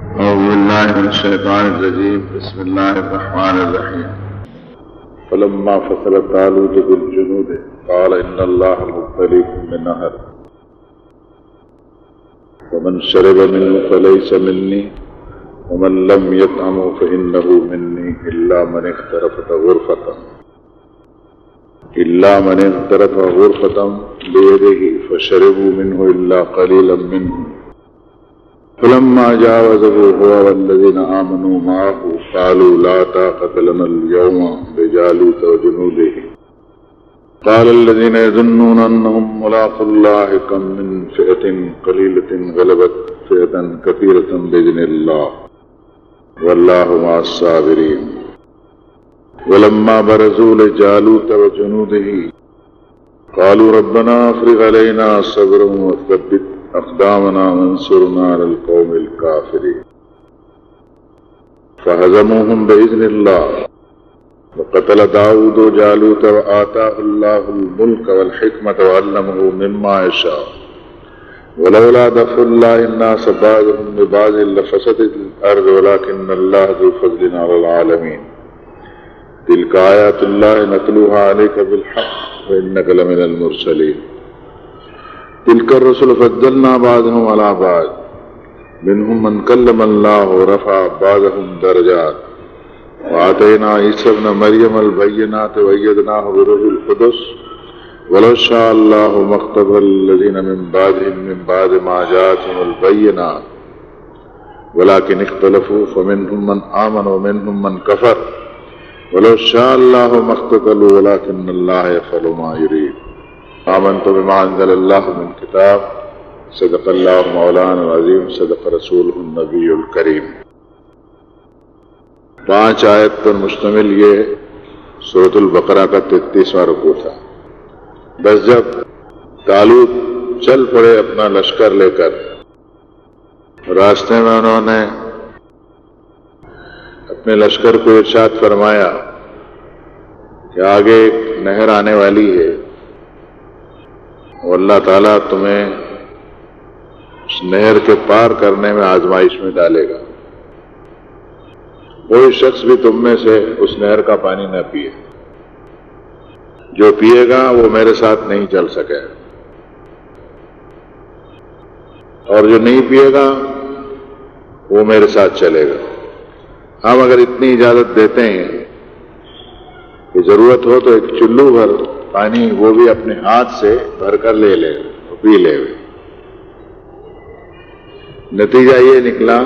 أعوذ بالله من الشيطان الرجيم. بسم الله الرحمن الرحيم. فلما فصل طالوت بالجنود قال إن الله مبتليكم بنهر ومن شرب منه فليس مني ومن لم يطعمه فإنه مني إلا من اغترف غرفة بيده فشربوا منه إلا قليلا منهم فلما جاوزه هو والذين آمنوا معه قالوا لا طاقة لنا اليوم بجالوت وجنوده قال الذين يظنون أنهم ملاقو الله كم من فئة قليلة غلبت فئة كثيرة بإذن الله والله مع الصابرين. ولما برزوا لجالوت وجنوده قالوا ربنا افرغ علينا صبرا وثبت أقدامنا وانصرنا على القوم الكافرين فهزموهم بإذن الله وقتل داود جالوت وآتاه الله الملك والحكمة وعلمه مما يشاء ولولا دفع الله الناس بعضهم ببعض لفسدت الأرض ولكن الله ذو فضل على العالمين. تلك آيات الله نتلوها عليك بالحق وإنك لمن المرسلين. تلك الرسل فضلنا بعضهم على بعض منهم من كلم الله ورفع بعضهم درجات وآتينا عيسى ابن مريم البينات وأيدناه بروح القدس ولو شاء الله ما اقتتل الذين من بعدهم من بعد ما جاءتهم البينات ولكن اختلفوا فمنهم من آمن ومنهم من كفر ولو شاء الله ما اقتتلوا ولكن الله يفعل ما يريد. آمنت بما أنزل الله من کتاب صدق اللہ مولانا العظیم صدق رسولہ النبی الکریم. 5 آیت پر مشتمل یہ سورۃ البقرہ کا 33واں رکوع تھا. بس جب طالوت چل پڑے اپنا لشکر لے کر، راستے میں انہوں نے اپنے لشکر کو ارشاد فرمایا کہ آگے ایک نہر آنے والی ہے اور اللہ تعالیٰ تمہیں اس نہر کے پار کرنے میں آزمائش میں ڈالے گا. کوئی شخص بھی تم میں سے اس نہر کا پانی نہ پیے، جو پیے گا وہ میرے ساتھ نہیں چل سکے اور جو نہیں پیے گا وہ میرے ساتھ چلے گا. ہم اگر اتنی اجازت دیتے ہیں کہ ضرورت ہو تو ایک چلو بھر پانی وہ بھی اپنے ہاتھ سے بھر کر لے لے اور پی لے. نتیجہ یہ نکلا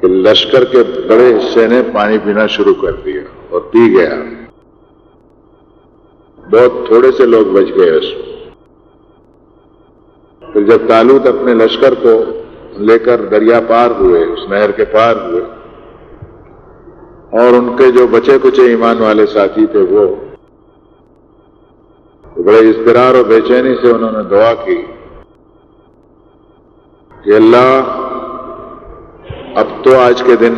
کہ لشکر کے بڑے حصے نے پانی پینا شروع کر دیا اور پی گیا. بہت تھوڑے سے لوگ بچ گئے اس میں. پھر جب طالوت اپنے لشکر کو لے کر دریا پار ہوئے، اس نہر کے پار ہوئے، اور ان کے جو بچے کچے ایمان والے ساتھی تھے وہ بڑے اضطرار اور بے چینی سے انہوں نے دعا کی کہ اللہ اب تو آج کے دن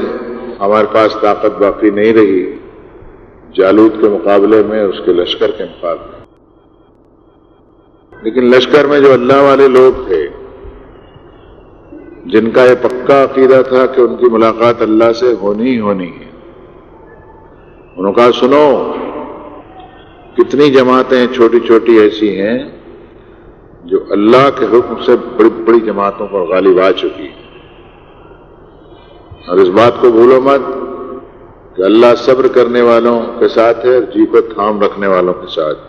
ہمارے پاس طاقت باقی نہیں رہی جالوت کے مقابلے میں، اس کے لشکر کے مقابلے. لیکن لشکر میں جو اللہ والے لوگ تھے جن کا یہ پکا عقیدہ تھا کہ ان کی ملاقات اللہ سے ہونی ہی ہونی ہے، انہوں نے کہا سنو، کتنی جماعتیں چھوٹی چھوٹی ایسی ہیں جو اللہ کے حکم سے بڑی بڑی جماعتوں پر غالب آ چکی ہیں، اور اس بات کو بھولو مت کہ اللہ صبر کرنے والوں کے ساتھ ہے اور جی کو تھام رکھنے والوں کے ساتھ.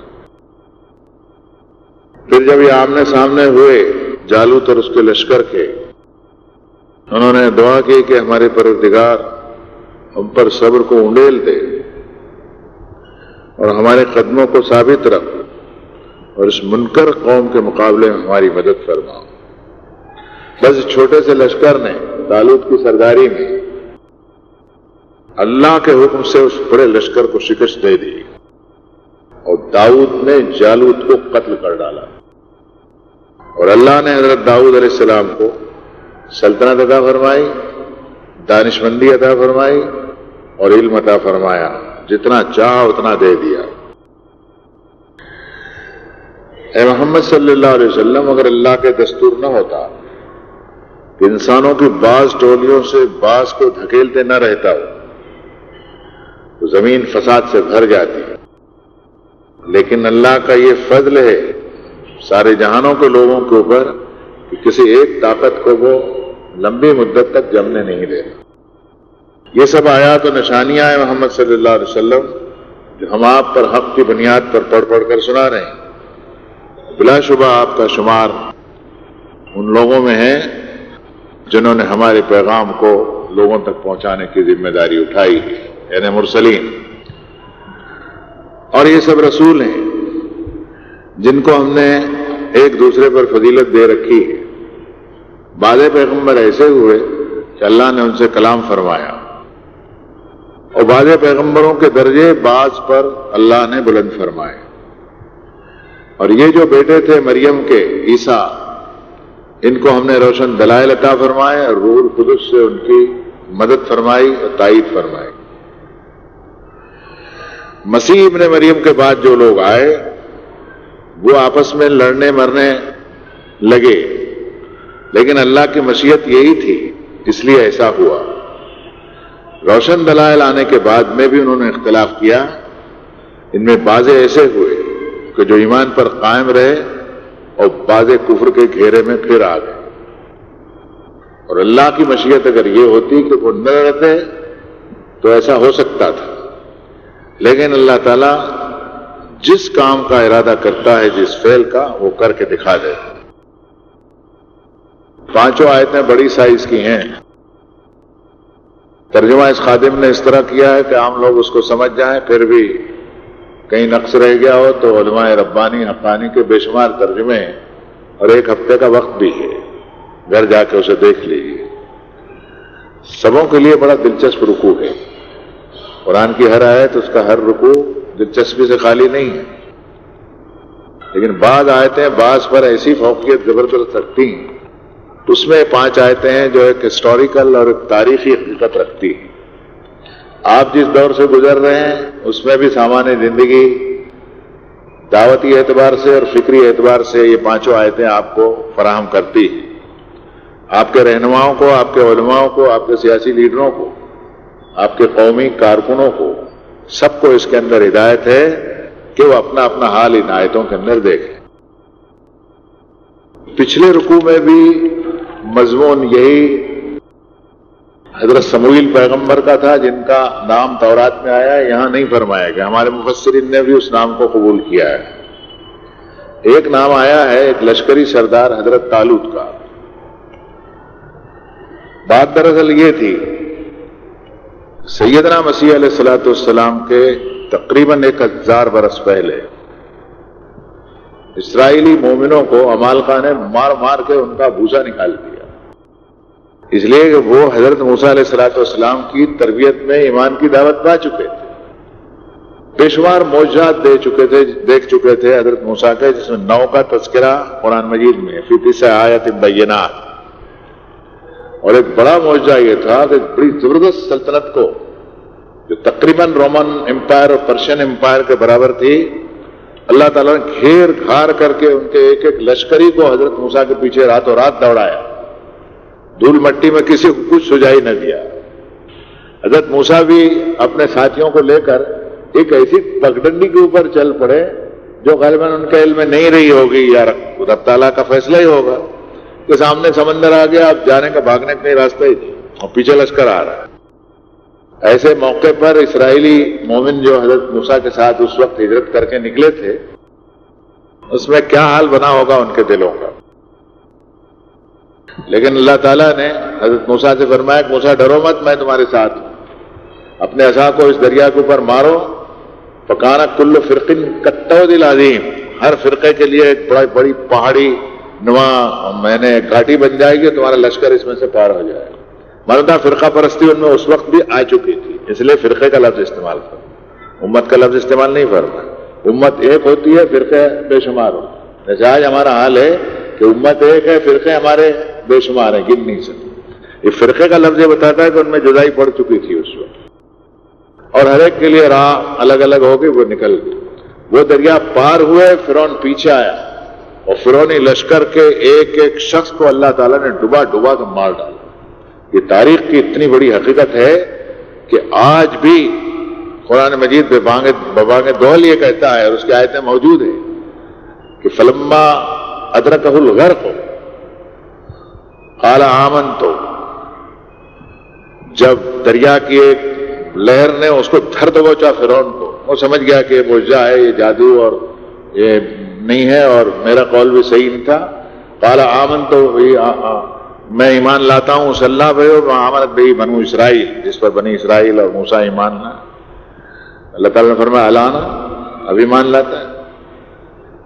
پھر جب یہ آمنے سامنے ہوئے جالوت اور اس کے لشکر کے، انہوں نے دعا کی کہ ہمارے پروردگار ہم پر صبر کو انڈیل دے اور ہمارے قدموں کو ثابت رکھ اور اس منکر قوم کے مقابلے میں ہماری مدد فرما. بس چھوٹے سے لشکر نے طالوت کی سرداری میں اللہ کے حکم سے اس بڑے لشکر کو شکست دے دی اور داؤد نے جالوت کو قتل کر ڈالا. اور اللہ نے حضرت داؤد علیہ السلام کو سلطنت عطا فرمائی، دانشمندی عطا فرمائی اور علم عطا فرمایا، جتنا چاہا اتنا دے دیا. اے محمد صلی اللہ علیہ وسلم، اگر اللہ کے دستور نہ ہوتا کہ انسانوں کی بعض ٹولیوں سے بعض کو دھکیلتے نہ رہتا ہو تو زمین فساد سے بھر جاتی ہے، لیکن اللہ کا یہ فضل ہے سارے جہانوں کے لوگوں کے اوپر کہ کسی ایک طاقت کو وہ لمبی مدت تک جمنے نہیں دیتا۔ یہ سب آیات و نشانیاں ہیں محمد صلی اللہ علیہ وسلم جو ہم آپ پر حق کی بنیاد پر پڑھ پڑھ کر سنا رہے ہیں۔ بلا شبہ آپ کا شمار ان لوگوں میں ہے جنہوں نے ہمارے پیغام کو لوگوں تک پہنچانے کی ذمہ داری اٹھائی ہے، یعنی مرسلین۔ اور یہ سب رسول ہیں جن کو ہم نے ایک دوسرے پر فضیلت دے رکھی ہے۔ بعض پیغمبر ایسے ہوئے کہ اللہ نے ان سے کلام فرمایا، اور بعض پیغمبروں کے درجے بعض پر اللہ نے بلند فرمائے۔ اور یہ جو بیٹے تھے مریم کے عیسیٰ، ان کو ہم نے روشن دلائل عطا فرمائے اور روح القدس سے ان کی مدد فرمائی اور تائید فرمائی۔ مسیح ابن مریم کے بعد جو لوگ آئے وہ آپس میں لڑنے مرنے لگے، لیکن اللہ کی مشیت یہی تھی، اس لیے ایسا ہوا۔ روشن دلائل آنے کے بعد میں بھی انہوں نے اختلاف کیا۔ ان میں بعض ایسے ہوئے کہ جو ایمان پر قائم رہے اور بعض کفر کے گھیرے میں پھر آ گئے۔ اور اللہ کی مشیت اگر یہ ہوتی کہ وہ نہ رہتے تو ایسا ہو سکتا تھا، لیکن اللہ تعالیٰ جس کام کا ارادہ کرتا ہے، جس فعل کا، وہ کر کے دکھا دیتا۔ پانچوں آیتیں بڑی سائز کی ہیں۔ ترجمہ اس خادم نے اس طرح کیا ہے کہ عام لوگ اس کو سمجھ جائیں، پھر بھی کہیں نقص رہ گیا ہو تو علماء ربانی حقانی کے بے شمار ترجمے ہیں، اور ایک ہفتے کا وقت بھی ہے، گھر جا کے اسے دیکھ لیجیے۔ سبوں کے لیے بڑا دلچسپ رکوع ہے۔ قرآن کی ہر آیت، اس کا ہر رکوع دلچسپی سے خالی نہیں ہے، لیکن بعض آیتیں بعض پر ایسی فوقیت زبردست رکھتی ہیں۔ اس میں 5 آیتیں ہیں جو ایک ہسٹوریکل اور ایک تاریخی حقیقت رکھتی ہیں۔ آپ جس دور سے گزر رہے ہیں اس میں بھی سامان زندگی، دعوتی اعتبار سے اور فکری اعتبار سے یہ 5 آیتیں آپ کو فراہم کرتی ہیں۔ آپ کے رہنماؤں کو، آپ کے علماؤں کو، آپ کے سیاسی لیڈروں کو، آپ کے قومی کارکنوں کو، سب کو اس کے اندر ہدایت ہے کہ وہ اپنا اپنا حال ان آیتوں کے اندر دیکھیں۔ پچھلے رکوع میں بھی مضمون یہی حضرت سموئیل پیغمبر کا تھا، جن کا نام تورات میں آیا ہے، یہاں نہیں فرمایا گیا۔ ہمارے مفسرین نے بھی اس نام کو قبول کیا ہے۔ ایک نام آیا ہے ایک لشکری سردار حضرت طالوت کا۔ بات دراصل یہ تھی، سیدنا مسیح علیہ الصلوۃ والسلام کے تقریباً 1000 برس پہلے اسرائیلی مومنوں کو عمالقہ نے مار مار کے ان کا بھوسا نکال دیا، اس لیے کہ وہ حضرت موسیٰ علیہ الصلوۃ والسلام کی تربیت میں ایمان کی دعوت پا چکے تھے، بے شمار معجزات دیکھ چکے تھے حضرت موسیٰ کے، جس میں 9 کا تذکرہ قرآن مجید میں فی 9 آیات بینات۔ اور ایک بڑا معجزہ یہ تھا کہ بڑی زبردست سلطنت کو، جو تقریباً رومن امپائر اور پرشین امپائر کے برابر تھی، اللہ تعالیٰ نے گھیر گھار کر کے ان کے ایک ایک لشکری کو حضرت موسیٰ کے پیچھے راتوں رات دوڑایا، دھول مٹی میں کسی کو کچھ سجائی نہ دیا۔ حضرت موسیٰ بھی اپنے ساتھیوں کو لے کر ایک ایسی پگڈنڈی کے اوپر چل پڑے جو غالباً ان کے علم میں نہیں رہی ہوگی، یا رب تعالیٰ کا فیصلہ ہی ہوگا کہ سامنے سمندر آ گیا، اب جانے کا بھاگنے کا نہیں راستہ ہی نہیں، اور پیچھے لشکر آ رہا ہے۔ ایسے موقع پر اسرائیلی مومن جو حضرت موسیٰ کے ساتھ اس وقت ہجرت کر کے نکلے تھے، اس میں کیا حال بنا ہوگا ان کے دلوں کا۔ لیکن اللہ تعالیٰ نے حضرت موسیٰ سے فرمایا کہ موسیٰ ڈرو مت، میں تمہارے ساتھ ہوں، اپنے عصا کو اس دریا کے اوپر مارو، فکان کل فرق کالطود العظیم، ہر فرقے کے لیے ایک بڑی پہاڑی نما گھاٹی بن جائے گی، تمہارا لشکر اس میں سے پار ہو جائے گا۔ مردہ فرقہ پرستی ان میں اس وقت بھی آ چکی تھی، اس لیے فرقے کا لفظ استعمال کرو، امت کا لفظ استعمال نہیں فرما۔ امت ایک ہوتی ہے، فرقے بے شمار ہو، جیسے آج ہمارا حال ہے کہ امت ایک ہے، فرقے ہمارے بے شمار ہیں، گن نہیں سکتے۔ یہ فرقے کا لفظ یہ بتاتا ہے کہ ان میں جدائی پڑ چکی تھی اس وقت، اور ہر ایک کے لیے راہ الگ الگ ہو گئی، وہ نکل گئی۔ وہ دریا پار ہوئے، فرعون پیچھے آیا اور فرعونی لشکر کے ایک ایک شخص کو اللہ تعالیٰ نے ڈبا ڈبا کے مار ڈالا. یہ تاریخ کی اتنی بڑی حقیقت ہے کہ آج بھی قرآن مجید ببانگ دول یہ کہتا ہے اور اس کی آیتیں موجود ہیں کہ فلما ادرکہ الغرق قال آمنت، جب دریا کی ایک لہر نے اس کو دھر دبوچا فرعون کو، وہ سمجھ گیا کہ یہ معجزہ ہے، یہ جادو اور یہ نہیں ہے اور میرا قول بھی صحیح نہیں تھا. قال آمنت، میں ایمان لاتا ہوں صلی اللہ علیہ آمنت بہی بنو اسرائیل، جس پر بنی اسرائیل اور موسیٰ ایمان لا. اللہ تعالیٰ نے فرمایا الانا، اب ایمان لاتا ہے.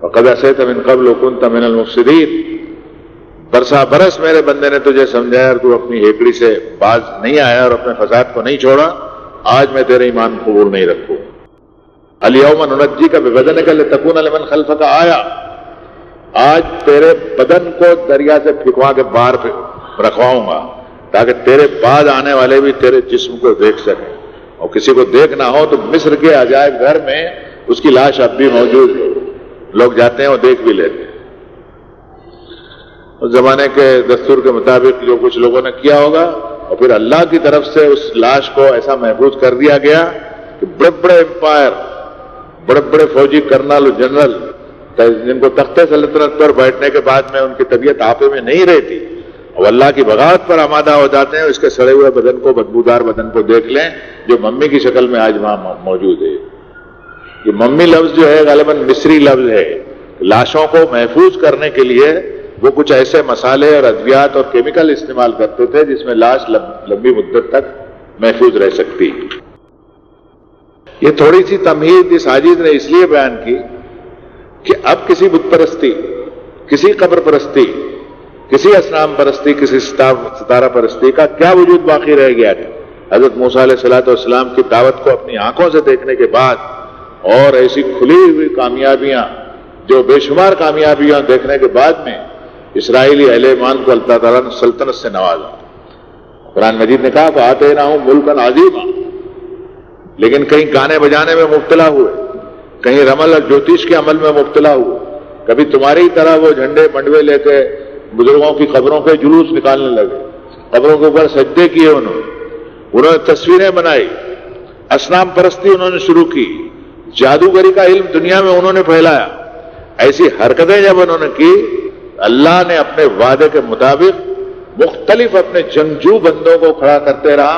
وقد عصیت من قبل وکنت من المفسدین، برسا برس میرے بندے نے تجھے سمجھایا اور تو اپنی ہیکڑی سے باز نہیں آیا اور اپنے فساد کو نہیں چھوڑا، آج میں تیرے ایمان قبول نہیں رکھوں. الیوم ننجیک ببدنک لتکون لمن خلفک آیا، آج تیرے بدن کو دریا سے پھینکوا کے باہر رکھواؤں گا تاکہ تیرے بعد آنے والے بھی تیرے جسم کو دیکھ سکیں، اور کسی کو دیکھنا ہو تو مصر کے عجائب گھر میں اس کی لاش اب بھی موجود ہے، لوگ جاتے ہیں اور دیکھ بھی لیتے ہیں. اس زمانے کے دستور کے مطابق جو کچھ لوگوں نے کیا ہوگا، اور پھر اللہ کی طرف سے اس لاش کو ایسا محفوظ کر دیا گیا کہ بڑے بڑے امپائر، بڑے بڑے فوجی کرنل اور جنرل جن کو تخت سلطنت پر بیٹھنے کے بعد میں ان کی طبیعت آپے میں نہیں رہتی اور اللہ کی بغاوت پر آمادہ ہو جاتے ہیں، اس کے سڑے ہوئے بدن کو، بدبودار بدن کو دیکھ لیں جو ممی کی شکل میں آج وہاں موجود ہے. یہ ممی لفظ جو ہے غالباً مصری لفظ ہے. لاشوں کو محفوظ کرنے کے لیے وہ کچھ ایسے مسالے اور ادویات اور کیمیکل استعمال کرتے تھے جس میں لاش لمبی مدت تک محفوظ رہ سکتی. یہ تھوڑی سی تمہید اس عاجز نے اس لیے بیان کی کہ اب کسی بت پرستی، کسی قبر پرستی، کسی اصنام پرستی، کسی ستارہ پرستی کا کیا وجود باقی رہ گیا ہے. حضرت موسیٰ علیہ الصلوۃ والسلام کی دعوت کو اپنی آنکھوں سے دیکھنے کے بعد اور ایسی کھلی ہوئی کامیابیاں، جو بے شمار کامیابیاں دیکھنے کے بعد میں اسرائیلی اہل ایمان کو اللہ تعالیٰ نے سلطنت سے نوازا. قرآن مجید نے کہا کہ آتیناہم ملکا عظیما، لیکن کہیں گانے بجانے میں مبتلا ہوئے، کہیں رمل اور جوتیش کے عمل میں مبتلا ہوئے، کبھی تمہاری طرح وہ جھنڈے منڈوے لے کے بزرگوں کی قبروں کے جلوس نکالنے لگے، قبروں کے اوپر سجدے کیے، انہوں نے تصویریں بنائی، اصنام پرستی انہوں نے شروع کی، جادوگری کا علم دنیا میں انہوں نے پھیلایا. ایسی حرکتیں جب انہوں نے کی، اللہ نے اپنے وعدے کے مطابق مختلف اپنے جنگجو بندوں کو کھڑا کرتے رہا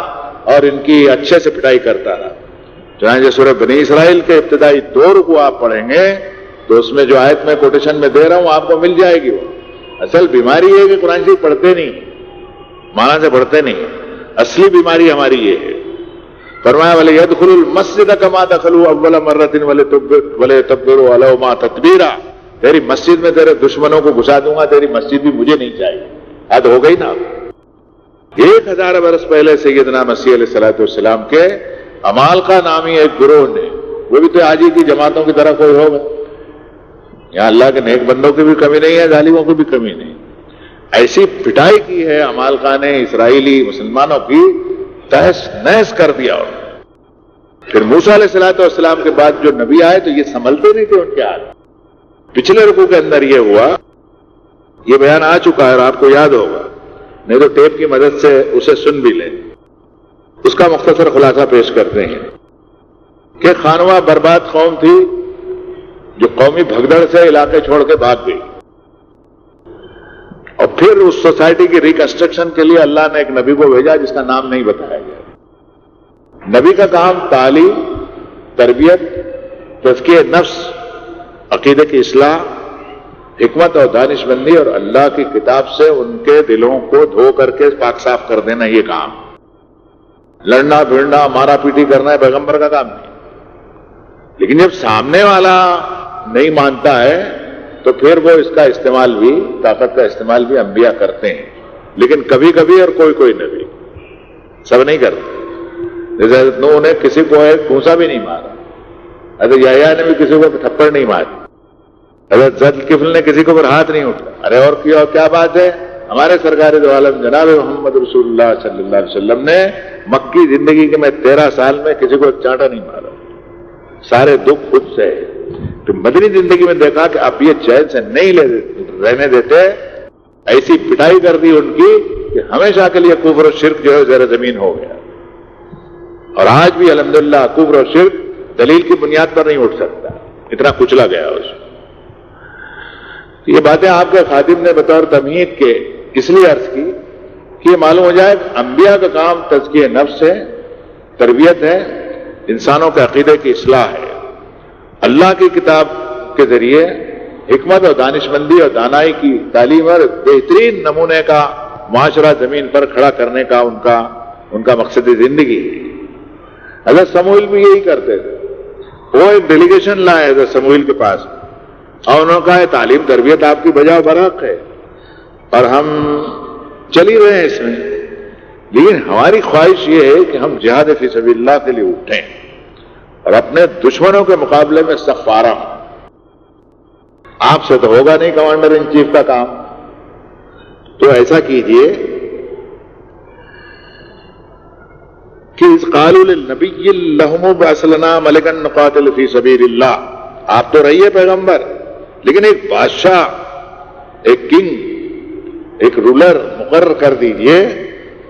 اور ان کی اچھے سے پٹائی کرتا رہا. چنانچہ سورہ بنی اسرائیل کے ابتدائی 2 رکوع آپ پڑھیں گے تو اس میں جو آیت میں کوٹیشن میں دے رہا ہوں آپ کو مل جائے گی. وہ اصل بیماری ہے کہ قرآن شریف پڑھتے نہیں، معنی سے پڑھتے نہیں. اصلی بیماری ہماری یہ ہے. فرمایا وَلِيَدْخُلُوا الْمَسْجِدَ كَمَا دَخَلُوا أَوَّلَ مَرَّةٍ وَلِيَتَبِّرُوا عَلَيْهُ مَا تَتْبِيرًا. تیری مسجد میں تیرے دشمنوں کو گھسا دوں گا، تیری مسجد بھی مجھے نہیں چاہیے. حد ہو گئی نا. 1000 برس پہلے سیدنا مسیح علیہ الصلوۃ والسلام کے عمالقہ نامی ایک گروہ نے، وہ بھی تو آج ہی کی جماعتوں کی طرح کوئی ہوگا. یہاں اللہ کے نیک بندوں کی بھی کمی نہیں ہے، ظالموں کی بھی کمی نہیں. ایسی پٹائی کی ہے عمالقہ نے اسرائیلی مسلمانوں کی، تہس نہس کر دیا. پھر موسیٰ علیہ الصلوۃ والسلام کے بعد جو نبی آئے تو یہ سنبھلتے نہیں تھے ان کے ہاتھ. پچھلے رکوع کے اندر یہ ہوا، یہ بیان آ چکا ہے اور آپ کو یاد ہوگا، نہیں تو ٹیپ کی مدد سے اسے سن بھی لیں. اس کا مختصر خلاصہ پیش کرتے ہیں کہ خانواں برباد قوم تھی جو قومی بھگدڑ سے علاقے چھوڑ کے بھاگ گئی، اور پھر اس سوسائٹی کی ریکنسٹرکشن کے لیے اللہ نے ایک نبی کو بھیجا جس کا نام نہیں بتایا گیا. نبی کا کام تعلیم، تربیت، تزکیہ نفس، عقیدے کی اصلاح، حکمت اور دانش مندی اور اللہ کی کتاب سے ان کے دلوں کو دھو کر کے پاک صاف کر دینا. یہ کام لڑنا بھیڑنا مارا پیٹی کرنا ہے پیغمبر کا کام نہیں. لیکن جب سامنے والا نہیں مانتا ہے تو پھر وہ اس کا استعمال بھی، طاقت کا استعمال بھی انبیاء کرتے ہیں، لیکن کبھی کبھی اور کوئی نبی، سب نہیں کرتے. جیسے حضرت نوح نے کسی کو ایک گھونسا بھی نہیں مارا، حضرت یحییٰ نے بھی کسی کو تھپڑ نہیں ماری، حضرت ذوالکفل نے کسی کو پر ہاتھ نہیں اٹھا. ارے اور کیا بات ہے، ہمارے سرکار دو عالم جناب محمد رسول اللہ صلی اللہ علیہ وسلم نے مکی زندگی کے میں 13 سال میں کسی کو ایک چانٹا نہیں مارا، سارے دکھ خود سے. تو مدنی زندگی میں دیکھا کہ اب یہ چین سے نہیں رہنے دیتے، ایسی پٹائی کر دی ان کی کہ ہمیشہ کے لیے کفر و شرک جو ہے زیر زمین ہو گیا. اور آج بھی الحمدللہ کفر و شرک دلیل کی بنیاد پر نہیں اٹھ سکتا، اتنا کچلا گیا اس. یہ باتیں آپ کے خادم نے بطور تمہید کے اس لیے عرض کی کہ یہ معلوم ہو جائے کہ انبیاء کا کام تزکیہ نفس ہے، تربیت ہے، انسانوں کے عقیدے کی اصلاح ہے. اللہ کی کتاب کے ذریعے حکمت اور دانشمندی اور دانائی کی تعلیم اور بہترین نمونے کا معاشرہ زمین پر کھڑا کرنے کا ان کا مقصد زندگی ہے. حضرت سموئیل بھی یہی کرتے تھے. وہ ایک ڈیلیگیشن لائے حضرت سموئیل کے پاس اور انہوں نے کہا تعلیم تربیت آپ کی بجا برحق ہے اور ہم چل ہی رہے ہیں اس میں، لیکن ہماری خواہش یہ ہے کہ ہم جہاد فی سبیل اللہ کے لیے اٹھیں اور اپنے دشمنوں کے مقابلے میں سخت آرا ہوں. آپ سے تو ہوگا نہیں کمانڈر ان چیف کا کام، تو ایسا کیجئے کہ اس قالوا للنبی اللہم ابعث لنا ملکا نقاتل فی سبیل اللہ. آپ تو رہیے پیغمبر، لیکن ایک بادشاہ، ایک کنگ، ایک رولر مقرر کر دیجئے،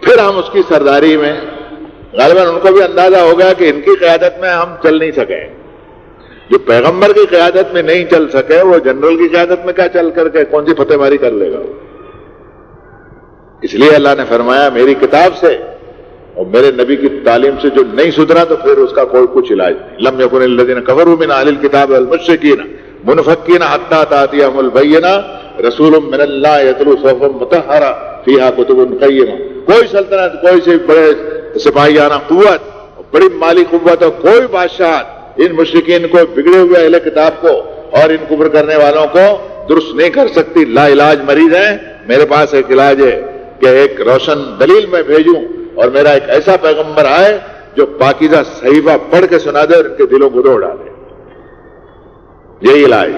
پھر ہم اس کی سرداری میں. غالباً ان کو بھی اندازہ ہو گیا کہ ان کی قیادت میں ہم چل نہیں سکے. جو پیغمبر کی قیادت میں نہیں چل سکے وہ جنرل کی قیادت میں کیا چل کر کے کون سی فتح ماری کر لے گا. اس لیے اللہ نے فرمایا میری کتاب سے اور میرے نبی کی تعلیم سے جو نہیں سدھرا تو پھر اس کا کوئی کچھ علاج نہیں. لم یکن الذین کفروا من اہل الکتاب والمشرکین منفکین حتی تأتیہم البینہ رسول من اللہ یتلو صحفا مطہرہ فیہا کتب قیمہ. کوئی سلطنت، کوئی سے بڑے سپاہیانہ قوت، بڑی مالی قوت اور کوئی بادشاہ ان مشرکین کو، بگڑے ہوئے اہل کتاب کو اور ان کفر کرنے والوں کو درست نہیں کر سکتی. لا علاج مریض ہیں. میرے پاس ایک علاج ہے کہ ایک روشن دلیل میں بھیجوں اور میرا ایک ایسا پیغمبر آئے جو پاکیزہ صحیفہ پڑھ کے سنا دے اور ان کے دلوں کو دوڑ ڈالے. یہی علاج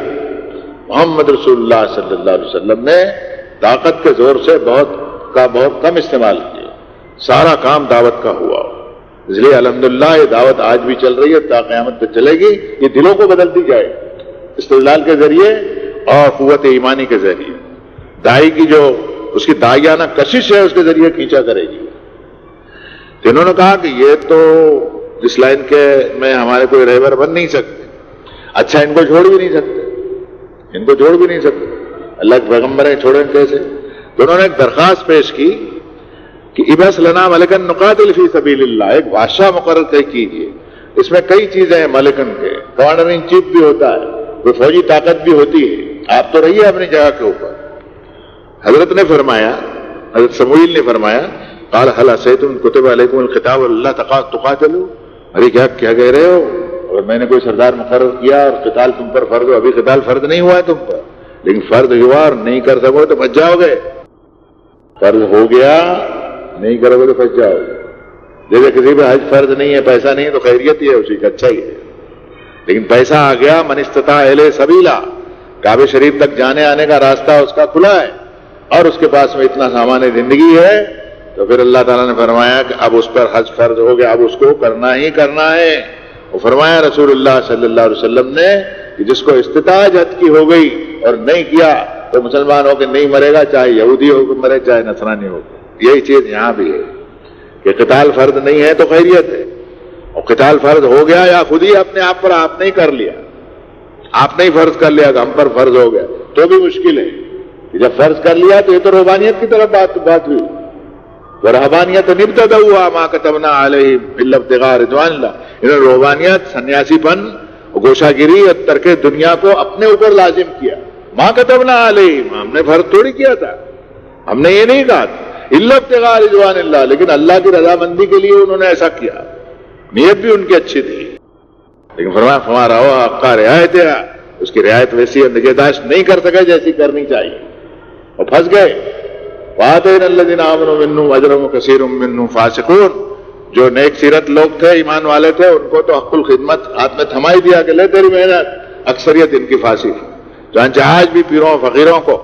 محمد رسول اللہ صلی اللہ علیہ وسلم نے طاقت کے زور سے بہت کم استعمال کیا. سارا کام دعوت کا ہوا. اس لیے الحمدللہ یہ دعوت آج بھی چل رہی ہے، تا قیامت تک چلے گی. یہ دلوں کو بدلتی جائے استدلال کے ذریعے اور قوت ایمانی کے ذریعے. دائی کی جو اس کی داعیانہ کشش ہے اس کے ذریعے کھینچا کرے گی. تو انہوں نے کہا کہ یہ تو اس لائن کے میں ہمارے کوئی رہبر بن نہیں سکتے. اچھا ان کو چھوڑ بھی نہیں سکتے. اللہ کے پیغمبر ہیں، چھوڑیں کیسے؟ تو انہوں نے ایک درخواست پیش کی کہ ابعث لنا ملکا نقاتل فی سبیل اللہ. ایک بادشاہ مقرر کیجیے. اس میں کئی چیزیں ہیں. ملکن کے کمانڈر ان چیف بھی ہوتا ہے، کوئی فوجی طاقت بھی ہوتی ہے. آپ تو رہیے اپنی جگہ کے اوپر. حضرت نے فرمایا، حضرت سموئیل نے فرمایا قال هل عصیتم کتب علیکم القتال اللہ تقاتلوا. ارے کیا کہہ رہے ہو؟ اور میں نے کوئی سردار مقرر کیا اور قتال تم پر فرض ہو. ابھی قتال فرض نہیں ہوا ہے تم پر، لیکن فرض ہوا اور نہیں کر سکو تو بچ جاؤ گے. فرض ہو گیا، نہیں کرو گے تو بچ جاؤ گے. جیسے کسی پہ حج فرض نہیں ہے، پیسہ نہیں ہے تو خیریت ہی ہے اسی کا، اچھا ہی ہے. لیکن پیسہ آ گیا، من استطاع الیہ سبیلا، کعبہ شریف تک جانے آنے کا راستہ اس کا کھلا ہے اور اس کے پاس میں اتنا سامان زندگی ہے، تو پھر اللہ تعالیٰ نے فرمایا کہ اب اس پر حج فرض ہو گیا، اب اس کو کرنا ہی کرنا ہے. وہ فرمایا رسول اللہ صلی اللہ علیہ وسلم نے کہ جس کو استطاعت حج کی ہو گئی اور نہیں کیا تو مسلمان ہو کے نہیں مرے گا، چاہے یہودی ہو کے مرے چاہے نصرانی ہو. یہی چیز یہاں بھی ہے کہ قتال فرض نہیں ہے تو خیریت ہے، اور قتال فرض ہو گیا یا خود ہی اپنے آپ پر آپ نے کر لیا، آپ نے ہی فرض کر لیا کہ ہم پر فرض ہو گیا تو بھی مشکل ہے. جب فرض کر لیا تو یہ تو روحانیت کی طرف بات ہوئی. ورہبانیت ابتدعوها ما كتبنا عليهم الا ابتغاء رضوان اللہ. انہوں نے روحانیت، سنیاسی پن، گوشہ گیری اور ترک دنیا کو اپنے اوپر لازم کیا. ما كتبنا عليهم، ہم نے فرض تھوڑی کیا تھا، ہم نے یہ نہیں کہا الا ابتغاء رضوان اللہ، لیکن اللہ کی رضامندی کے لیے انہوں نے ایسا کیا. نیت بھی ان کی اچھی تھی، لیکن فرمایا ہمارا وہ حق کا رعایت ہے، اس کی رعایت ویسی نگہداشت نہیں کر سکے جیسی کرنی چاہیے اور پھنس گئے. وَآتَيْنَا الَّذِينَ آمَنُوا مِنْهُمْ أَجْرًا كَثِيرًا مِنْهُمْ فَاسِقُونَ. جو نیک سیرت لوگ تھے، ایمان والے تھے، ان کو تو حق الخدمت ہاتھ میں تھمائی دیا کہ لے تیری محنت. اکثریت ان کی فاسق. چنانچہ آج بھی پیروں فقیروں کو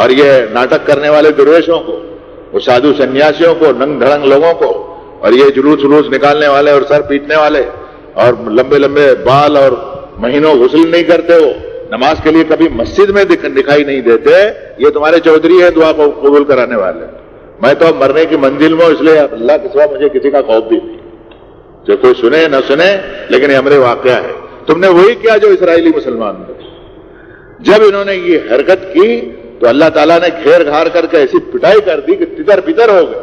اور یہ ناٹک کرنے والے درویشوں کو، وہ سادھو سنیاسیوں کو، ننگ دھڑنگ لوگوں کو، اور یہ جلوس نکالنے والے اور سر پیٹنے والے اور لمبے لمبے بال اور مہینوں غسل نہیں کرتے ہو، نماز کے لیے کبھی مسجد میں دکھائی نہیں دیتے، یہ تمہارے چودھری ہیں دعا کو قبول کرانے والے. میں تو اب مرنے کی منزل میں ہوں، اس لیے اللہ کے سوا مجھے کسی کا خوف بھی نہیں، جو کوئی سنے نہ سنے، لیکن یہ امر واقعہ ہے. تم نے وہی کیا جو اسرائیلی مسلمان نے. جب انہوں نے یہ حرکت کی تو اللہ تعالیٰ نے گھیر گھار کر کے ایسی پٹائی کر دی کہ تتر بتر ہو گئے.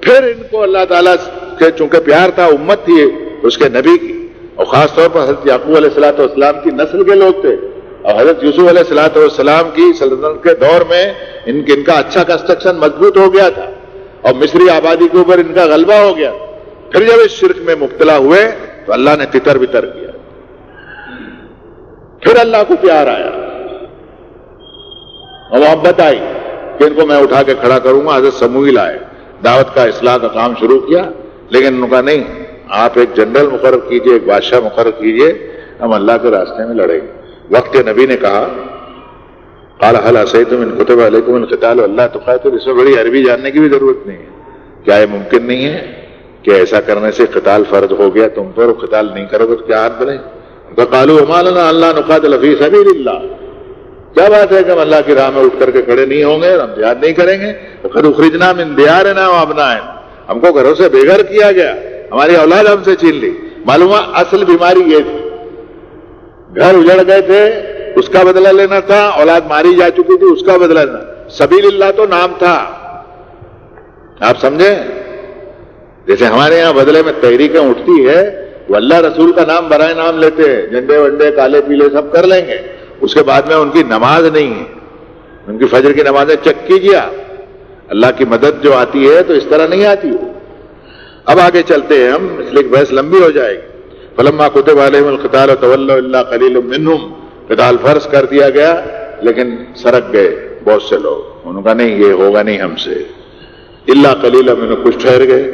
پھر ان کو اللہ تعالیٰ کے چونکہ پیار تھا، امت تھی اس کے نبی کی، اور خاص طور پر حضرت یعقوب علیہ الصلوۃ والسلام کی نسل کے لوگ تھے، اور حضرت یوسف علیہ الصلوۃ والسلام کی سلطنت کے دور میں ان کا اچھا کنسٹرکشن مضبوط ہو گیا تھا، اور مصری آبادی کے اوپر ان کا غلبہ ہو گیا. پھر جب اس شرک میں مبتلا ہوئے تو اللہ نے تتر بتر کیا. پھر اللہ کو پیار آیا اور محبت آئی کہ ان کو میں اٹھا کے کھڑا کروں گا. حضرت سموئیل آئے، دعوت کا اصلاح کا کام شروع کیا، لیکن انہوں نے کہا نہیں، آپ ایک جنرل مقرر کیجئے، ایک بادشاہ مقرر کیجئے، ہم اللہ کے راستے میں لڑیں گے. وقت کے نبی نے کہا قال هل عصيتم ان كتب عليكم القتال الا تقاتلوا. اس میں بڑی عربی جاننے کی بھی ضرورت نہیں ہے. کیا یہ ممکن نہیں ہے کہ ایسا کرنے سے قتال فرض ہو گیا تم پر، قتال نہیں کرو گے تو کیا حال بنے؟ قالوا وما لنا الا نقاتل في سبيل الله. کیا بات ہے کہ ہم اللہ کی راہ میں اٹھ کر کے کھڑے نہیں ہوں گے، ہم جہاد نہیں کریں گے؟ وقد اخرجنا من دیارنا وابنائنا. ہم کو گھروں سے بے گھر کیا گیا، ہماری اولاد ہم سے چھین لی. معلوم ہے اصل بیماری یہ تھی، گھر اجڑ گئے تھے، اس کا بدلہ لینا تھا، اولاد ماری جا چکی تھی، اس کا بدلہ لینا. سبیل اللہ تو نام تھا، آپ سمجھیں؟ جیسے ہمارے یہاں بدلے میں تحریکیں اٹھتی ہے، وہ اللہ رسول کا نام برائے نام لیتے ہیں، جھنڈے ونڈے کالے پیلے سب کر لیں گے، اس کے بعد میں ان کی نماز نہیں ہے، ان کی فجر کی نمازیں چیک کیجیے. اللہ کی مدد جو آتی ہے تو اس طرح نہیں آتی. اب آگے چلتے ہیں ہم، اس لیے بحث لمبی ہو جائے گی. فلما كتب عليهم القتال تولوا الا قليل منهم. قتال فرض کر دیا گیا لیکن سرک گئے بہت سے لوگ. انہوں نے کہا نہیں، یہ ہوگا نہیں ہم سے. الا قليلا منهم، کچھ ٹھہر گئے.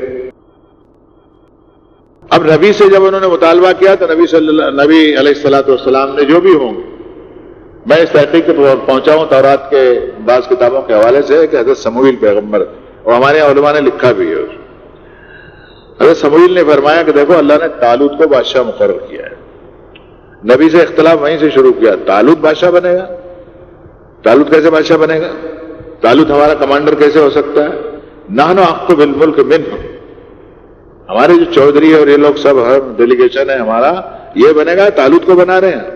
اب نبی سے جب انہوں نے مطالبہ کیا تو نبی علیہ الصلوۃ والسلام نے جو بھی ہوں گے، میں اس تحقیق پہ پہنچا ہوں تورات کے بعض کتابوں کے حوالے سے کہ حضرت سموئیل پیغمبر، اور ہمارے علماء نے لکھا بھی ہے. حضرت سموئیل نے فرمایا کہ دیکھو اللہ نے طالوت کو بادشاہ مقرر کیا ہے. نبی سے اختلاف وہیں سے شروع کیا، طالوت بادشاہ بنے گا؟ طالوت کیسے بادشاہ بنے گا؟ طالوت ہمارا کمانڈر کیسے ہو سکتا ہے؟ نحن احق بالملک منہ. ہمارے جو چودھری اور یہ لوگ سب ہر ڈیلیگیشن ہے ہمارا، یہ بنے گا، طالوت کو بنا رہے ہیں.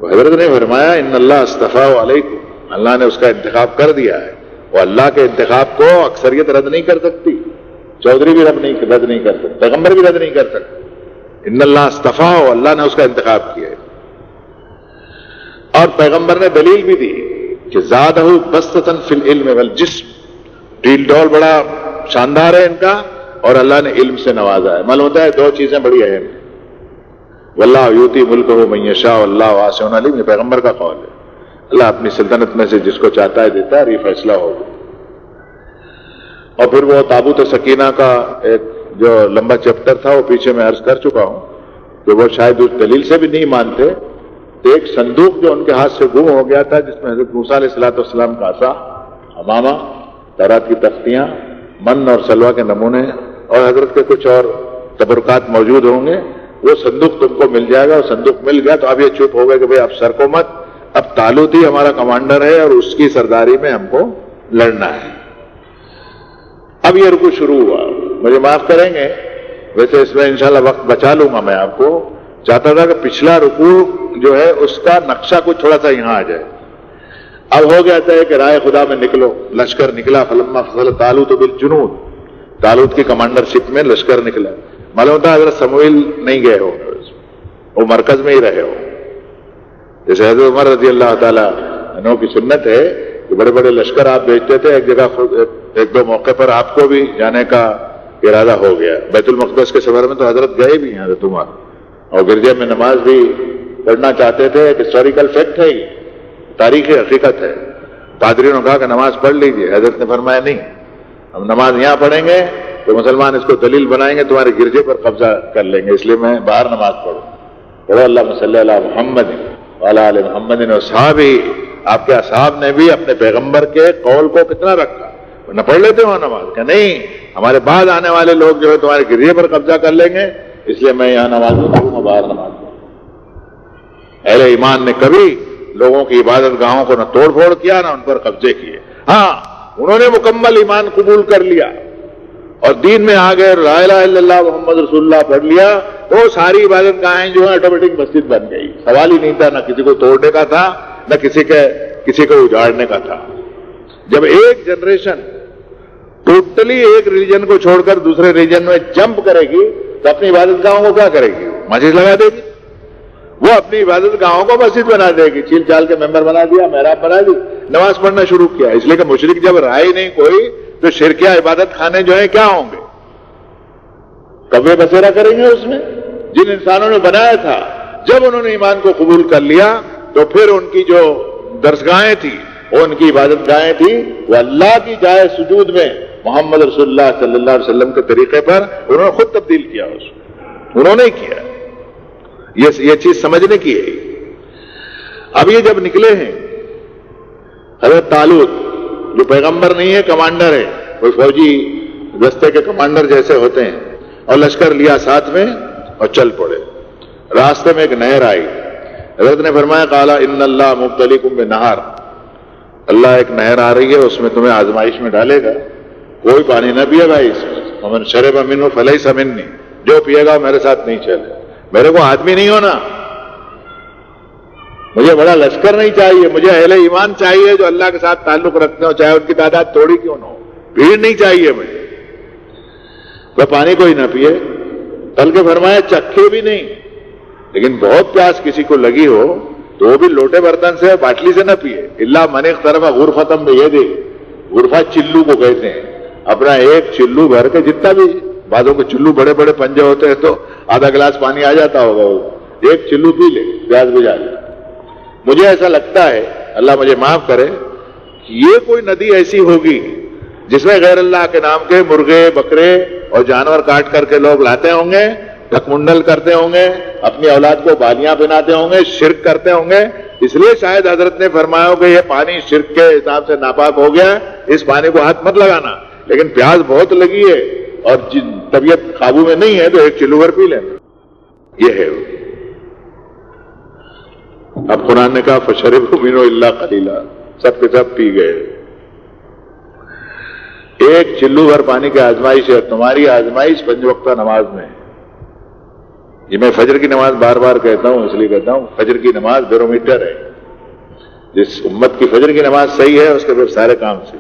حضرت نے فرمایا ان اللہ اصطفیٰ علیکم، اللہ نے اس کا انتخاب کر دیا ہے. وہ اللہ کے انتخاب کو اکثریت رد نہیں کر سکتی، چودھری بھی رد نہیں کر سکتے، پیغمبر بھی رد نہیں کر سکتے. ان اللہ اصطفیٰ، اللہ نے اس کا انتخاب کیا ہے. اور پیغمبر نے دلیل بھی دی کہ زادہ بسطۃ فی العلم والجسم، ڈیل ڈول بڑا شاندار ہے ان کا، اور اللہ نے علم سے نوازا ہے. معلوم ہوتا ہے دو چیزیں بڑی اہم ہیں. واللہ یؤتی ملکہ من یشاء واللہ واسع علیم، یہ پیغمبر کا قول ہے. اللہ اپنی سلطنت میں سے جس کو چاہتا ہے دیتا ہے، اور یہ فیصلہ ہوگا. اور پھر وہ تابوت سکینہ کا ایک جو لمبا چیپٹر تھا وہ پیچھے میں عرض کر چکا ہوں کہ وہ شاید اس دلیل سے بھی نہیں مانتے. ایک صندوق جو ان کے ہاتھ سے گم ہو گیا تھا، جس میں حضرت موسیٰ علیہ الصلوۃ والسلام کا عصا، امامہ، تورات کی تختیاں، من اور سلوہ کے نمونے، اور حضرت کے کچھ اور تبرکات موجود ہوں گے، وہ صندوق تم کو مل جائے گا. اور صندوق مل گیا تو اب یہ چپ ہو گئے کہ بھئی اب سر کو مت، اب طالوت ہی ہمارا کمانڈر ہے اور اس کی سرداری میں ہم کو لڑنا ہے. اب یہ رکوع شروع ہوا. مجھے معاف کریں گے، ویسے اس میں انشاءاللہ وقت بچا لوں گا. میں آپ کو چاہتا تھا کہ پچھلا رکوع جو ہے اس کا نقشہ کچھ تھوڑا سا یہاں آ جائے. اب ہو گیا تھا کہ رائے خدا میں نکلو، لشکر نکلا. فلما فصل طالوت بالجنود، طالوت کی کمانڈرشپ میں لشکر نکلا. معلوم ہوتا حضرت سموئیل نہیں گئے ہو، وہ مرکز میں ہی رہے ہو. جیسے حضرت عمر رضی اللہ تعالیٰ عنہ کی سنت ہے کہ بڑے بڑے لشکر آپ بھیجتے تھے. ایک جگہ ایک دو موقع پر آپ کو بھی جانے کا ارادہ ہو گیا. بیت المقدس کے سفر میں تو حضرت گئے بھی ہیں حضرت عمر، اور گرجے میں نماز بھی پڑھنا چاہتے تھے. ایک ہسٹوریکل فیکٹ ہے، یہ تاریخی حقیقت ہے. پادریوں نے کہا کہ نماز پڑھ لیجیے. حضرت نے فرمایا نہیں، ہم نماز یہاں پڑھیں گے تو مسلمان اس کو دلیل بنائیں گے، تمہارے گرجے پر قبضہ کر لیں گے، اس لیے میں باہر نماز پڑھوں. پڑھو اللہم صلی علی محمد وعلی آل محمد واصحابہ. آپ کے اصحاب نے بھی اپنے پیغمبر کے قول کو کتنا رکھا، نہ پڑھ لیتے وہاں نماز. کہ نہیں، ہمارے بعد آنے والے لوگ جو ہے تمہارے گرجے پر قبضہ کر لیں گے، اس لیے میں یہاں نماز نہیں پڑھوں گا، باہر نماز پڑھوں. اہل ایمان نے کبھی لوگوں کی عبادت گاہوں کو نہ توڑ پھوڑ کیا نہ ان پر قبضے کیے. ہاں انہوں نے مکمل ایمان قبول کر لیا اور دین میں آ گئے, لا الہ الا اللہ محمد رسول اللہ پڑھ لیا, تو ساری عبادت گاہیں جو ہیں آٹومیٹک مسجد بن گئی. سوال ہی نہیں تھا, نہ کسی کو توڑنے کا تھا نہ کسی کو اجاڑنے کا تھا. جب ایک جنریشن ٹوٹلی ایک ریلیجن کو چھوڑ کر دوسرے ریلیجن میں جمپ کرے گی تو اپنی عبادت گاہوں کو کیا کرے گی؟ مسجد لگا دے گی. وہ اپنی عبادت گاہوں کو مسجد بنا دے گی, چھیل چھال کے ممبر بنا دیا, محراب بنا دی, نماز پڑھنا شروع کیا. اس لیے کہ مشرک جب رہا ہی نہیں کوئی تو شرکیہ عبادت خانے جو ہیں کیا ہوں گے؟ کبے بسیرا کریں گے اس میں. جن انسانوں نے بنایا تھا جب انہوں نے ایمان کو قبول کر لیا تو پھر ان کی جو درسگاہیں تھی, وہ ان کی عبادت گاہیں تھی, وہ اللہ کی جائے سجود میں محمد رسول اللہ صلی اللہ علیہ وسلم کے طریقے پر انہوں نے خود تبدیل کیا. اس کو انہوں نے کیا. یہ چیز سمجھنے کی ہے. اب یہ جب نکلے ہیں حضرت طالوت, جو پیغمبر نہیں ہے, کمانڈر ہے, کوئی فوجی دستے کے کمانڈر جیسے ہوتے ہیں, اور لشکر لیا ساتھ میں اور چل پڑے. راستے میں ایک نہر آئی. حضرت نے فرمایا قال ان اللہ مبتلیکم بنہر, اللہ ایک نہر آ رہی ہے, اس میں تمہیں آزمائش میں ڈالے گا, کوئی پانی نہ پیے بھائی اس میں. ومن شرب منہ فلیس منی, جو پیے گا میرے ساتھ نہیں چلے. میرے کو آدمی نہیں ہونا, مجھے بڑا لشکر نہیں چاہیے, مجھے اہل ایمان چاہیے جو اللہ کے ساتھ تعلق رکھتے ہو, چاہے ان کی تعداد تھوڑی کیوں نہ ہو. بھیڑ نہیں چاہیے مجھے. وہ پانی کوئی نہ پیے, بلکہ فرمایا چکھے بھی نہیں, لیکن بہت پیاس کسی کو لگی ہو تو وہ بھی لوٹے برتن سے, باٹلی سے نہ پیے. اللہ من اقترف غرفتم بیدہ, غرفہ چلو کو کہتے ہیں. اپنا ایک چلو بھر کے, جتنا بھی بعضوں کے چلو بڑے بڑے پنجے ہوتے ہیں تو آدھا گلاس پانی آ جاتا ہوگا, وہ ایک چلو پی لے, پیاس بجھا لے. مجھے ایسا لگتا ہے, اللہ مجھے معاف کرے, کہ یہ کوئی ندی ایسی ہوگی جس میں غیر اللہ کے نام کے مرغے بکرے اور جانور کاٹ کر کے لوگ لاتے ہوں گے, ڈھک منڈل کرتے ہوں گے, اپنی اولاد کو بالیاں پہناتے ہوں گے, شرک کرتے ہوں گے. اس لیے شاید حضرت نے فرمایا کہ یہ پانی شرک کے حساب سے ناپاک ہو گیا, اس پانی کو ہاتھ مت لگانا. لیکن پیاس بہت لگی ہے اور طبیعت قابو میں نہیں ہے تو ایک چلو بھر پی لینا. یہ ہے. اب قرآن نے کہا فشربوا منہ الا قلیلا, سب کے سب پی گئے. ایک چلو بھر پانی کی آزمائش ہے. تمہاری آزمائش 5 وقتہ نماز میں ہے. یہ میں فجر کی نماز بار بار کہتا ہوں, اس لیے کہتا ہوں فجر کی نماز بیرومیٹر ہے. جس امت کی فجر کی نماز صحیح ہے اس کے پھر سارے کام سے.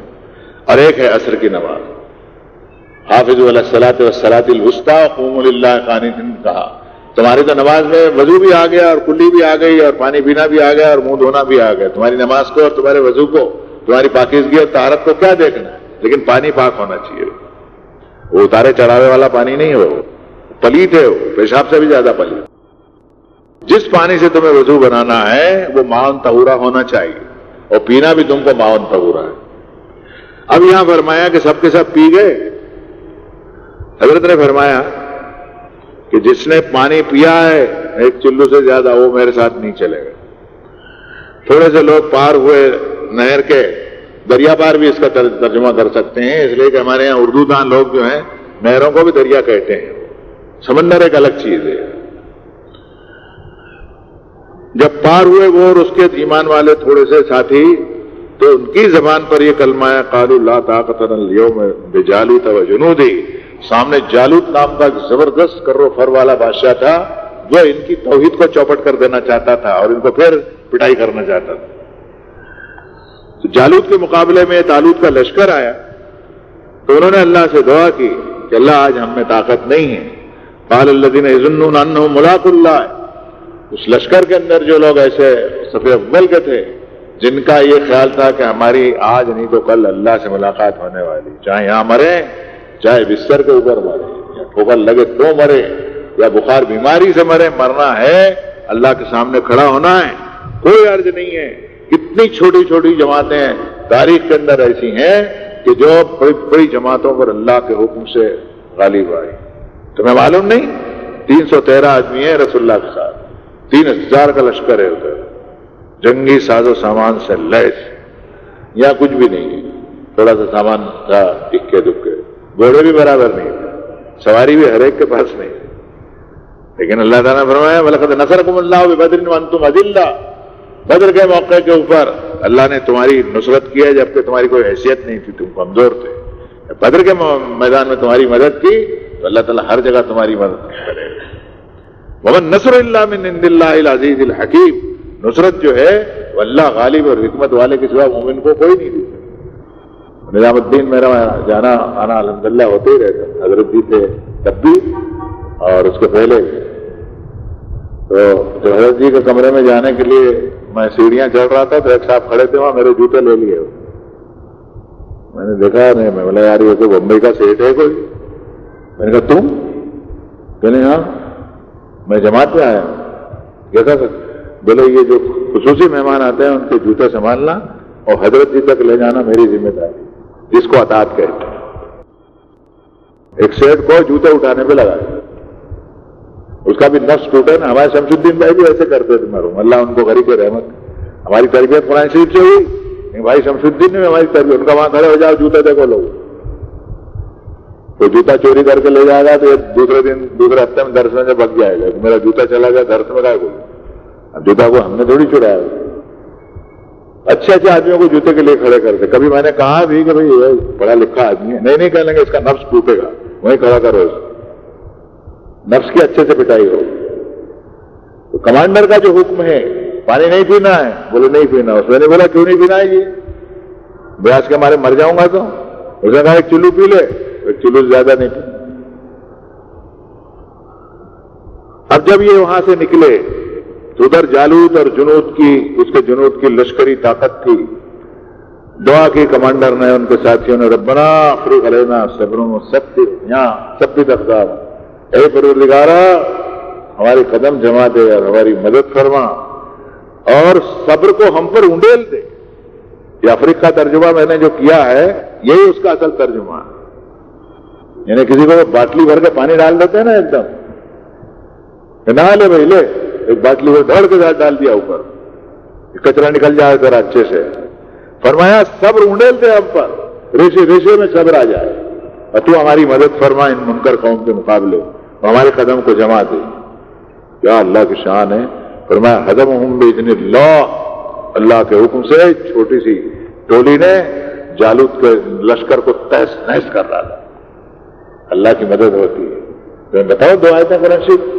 اور ایک ہے عصر کی نماز, حافظوا علی الصلاۃ والصلاۃ الوسطیٰ قوموا للہ قانتین کہا. تمہاری تو نماز میں وضو بھی آ گیا اور کلی بھی آ گئی اور پانی پینا بھی آ گیا اور منہ دھونا بھی آ گیا. تمہاری نماز کو اور تمہارے وضو کو, تمہاری پاکیزگی اور طہارت کو کیا دیکھنا ہے, لیکن پانی پاک ہونا چاہیے. وہ اتارے چڑھاوے والا پانی نہیں ہو, پلیت ہے, وہ پیشاب سے بھی زیادہ پلیت. جس پانی سے تمہیں وضو بنانا ہے وہ معاون طہورہ ہونا چاہیے, اور پینا بھی تم کو معاون طہورہ ہے. اب یہاں فرمایا کہ سب کے سب پی گئے. حضرت نے فرمایا کہ جس نے پانی پیا ہے ایک چلو سے زیادہ, وہ میرے ساتھ نہیں چلے گا. تھوڑے سے لوگ پار ہوئے نہر کے, دریا پار بھی اس کا ترجمہ کر سکتے ہیں, اس لیے کہ ہمارے یہاں اردو دان لوگ جو ہیں نہروں کو بھی دریا کہتے ہیں. سمندر ایک الگ چیز ہے. جب پار ہوئے وہ اور اس کے ایمان والے تھوڑے سے ساتھی, تو ان کی زبان پر یہ کلمہ ہے قالوا لا طاقت لنا اليوم بجالوت وجنودہ. سامنے جالوت نام کا ایک زبردست کر و فر والا بادشاہ تھا جو ان کی توحید کو چوپٹ کر دینا چاہتا تھا اور ان کو پھر پٹائی کرنا چاہتا تھا. تو جالوت کے مقابلے میں طالوت کا لشکر آیا تو انہوں نے اللہ سے دعا کی کہ اللہ آج ہم میں طاقت نہیں ہے. قال الذین یظنون انہم ملاقو اللہ, اس لشکر کے اندر جو لوگ ایسے صف اول کے تھے جن کا یہ خیال تھا کہ ہماری آج نہیں تو کل اللہ سے ملاقات ہونے والی, چاہے یہاں مرے چاہے بستر کے اوپر مرے, یا ٹھوکر لگے تو مرے, یا بخار بیماری سے مرے, مرنا ہے اللہ کے سامنے کھڑا ہونا ہے, کوئی عرض نہیں ہے. کتنی چھوٹی چھوٹی جماعتیں تاریخ کے اندر ایسی ہیں کہ جو بڑی بڑی جماعتوں پر اللہ کے حکم سے غالب آئی. تمہیں معلوم نہیں 313 آدمی ہیں رسول اللہ کے ساتھ, 3000 کا لشکر ہے ادھر, جنگی ساز و سامان سے لیس, یا کچھ بھی نہیں, تھوڑا سا سامان تھا اکے دکے, گھوڑے بھی برابر نہیں تھے, سواری بھی ہر ایک کے پاس نہیں. لیکن اللہ تعالیٰ نے فرمایا وَلَقَدْ نَصَرَكُمُ اللَّهُ بِبَدْرٍ وَأَنْتُمْ أَذِلَّةٌ، بدر کے موقع کے اوپر اللہ نے تمہاری نصرت کی ہے جبکہ تمہاری کوئی حیثیت نہیں تھی، تم کمزور تھے. بدر کے میدان میں تمہاری مدد کی تو اللہ تعالیٰ ہر جگہ تمہاری مدد کرے گا. وَمَن نَّصْرُ إِلَّا مِنْ عِندِ اللَّهِ الْعَزِيزِ الْحَكِيمِ، نصرت جو ہے وہ اللہ غالب اور حکمت والے کے سوا مومن کو کوئی نہیں دیتا. نظام الدین میرا جانا آنا الحمدللہ ہوتے ہی رہتا، حضرت جی تھے تب بھی اور اس کے پہلے بھی. تو جب حضرت جی کے کمرے میں جانے کے لیے میں سیڑھیاں چڑھ رہا تھا تو ایک صاحب کھڑے تھے، وہاں میرے جوتے لے لیے. میں نے دیکھا نہیں، میں بولا یار یہ تو بمبئی کا سیٹ ہے کوئی. میں نے کہا تم؟ کہنے ہاں میں جماعت میں آیا ہوں. کیسا سر؟ بولے یہ جو خصوصی مہمان آتے ہیں ان کے جوتے سنبھالنا اور حضرت جی تک لے جانا میری ذمہ داری، جس کو اطاعت کہتے ہیں. ایک سیٹ کو جوتے اٹھانے پہ لگا دیا، اس کا بھی نفس ٹوٹا نا. ہمارے شمس الدین بھائی بھی ایسے کرتے تھے مرحوم، اللہ ان کو غریب رحمت. ہماری تربیت قرآن شریف سے ہوئی، بھائی شمس الدین نے ہماری تربیت، ان کا وہاں کھڑے ہو جاؤ جوتے دیکھو لوگ. تو جوتا چوری کر کے لے جائے گا تو دوسرے دن دوسرے ہفتے میں درس میں سے بک جائے گا. میرا جوتا چلا گیا درس میں رہے گا. اب جوتا کو ہم نے تھوڑی چڑھایا. اچھے اچھے آدمیوں کو جوتے کے لیے کھڑے کرتے. کبھی میں نے کہا بھی کہ بھائی یہ پڑھا لکھا آدمی ہے، نہیں کہہ لیں گے اس کا نفس ٹوٹے گا، وہیں کھڑا کرو اس نفس کی اچھے سے پٹائی ہو. تو کمانڈر کا جو حکم ہے پانی نہیں پینا ہے، بولے نہیں پینا. اس میں نے بولا کیوں نہیں پینا ہے جی؟ بیاس کے ہمارے مر جاؤں گا تو. اس نے کہا ایک چلو پی لے. ایک چلو زیادہ نہیں پی. اب جب یہ وہاں سے نکلے تو ادھر جالوت اور جنود کی، اس کے جنود کی لشکری طاقت تھی. دعا کی کمانڈر نے، ان کے ساتھیوں نے، ربنا افرغ علینا صبرا وثبت اقدامنا، اے پروردگارا ہمارے قدم جما دے اور ہماری مدد فرما اور صبر کو ہم پر انڈیل دے. یہ افریقہ کا ترجمہ میں نے جو کیا ہے یہی اس کا اصل ترجمہ ہے. یعنی کسی کو باٹلی بھر کے پانی ڈال دیتے ہیں نا ایک دم، نہ لے بھائی لے، ایک باٹلی بھر دھڑ کے ساتھ ڈال دیا اوپر، کچرا نکل جائے ذرا اچھے سے. فرمایا صبر انڈیل دے ہم پر، ریشے ریشے میں صبر آ جائے اور تو ہماری مدد فرما ان منکر قوم کے مقابلے، ہمارے قدم کو جما دے. کیا اللہ کی شان ہے. فرمایا ہزمہم باذن اللہ، اللہ کے حکم سے چھوٹی سی ٹولی نے جالوت کے لشکر کو تہس نہس کر ڈالا. اللہ کی مدد ہوتی ہے. تو بتاؤ دو آیتیں قرآن شریف.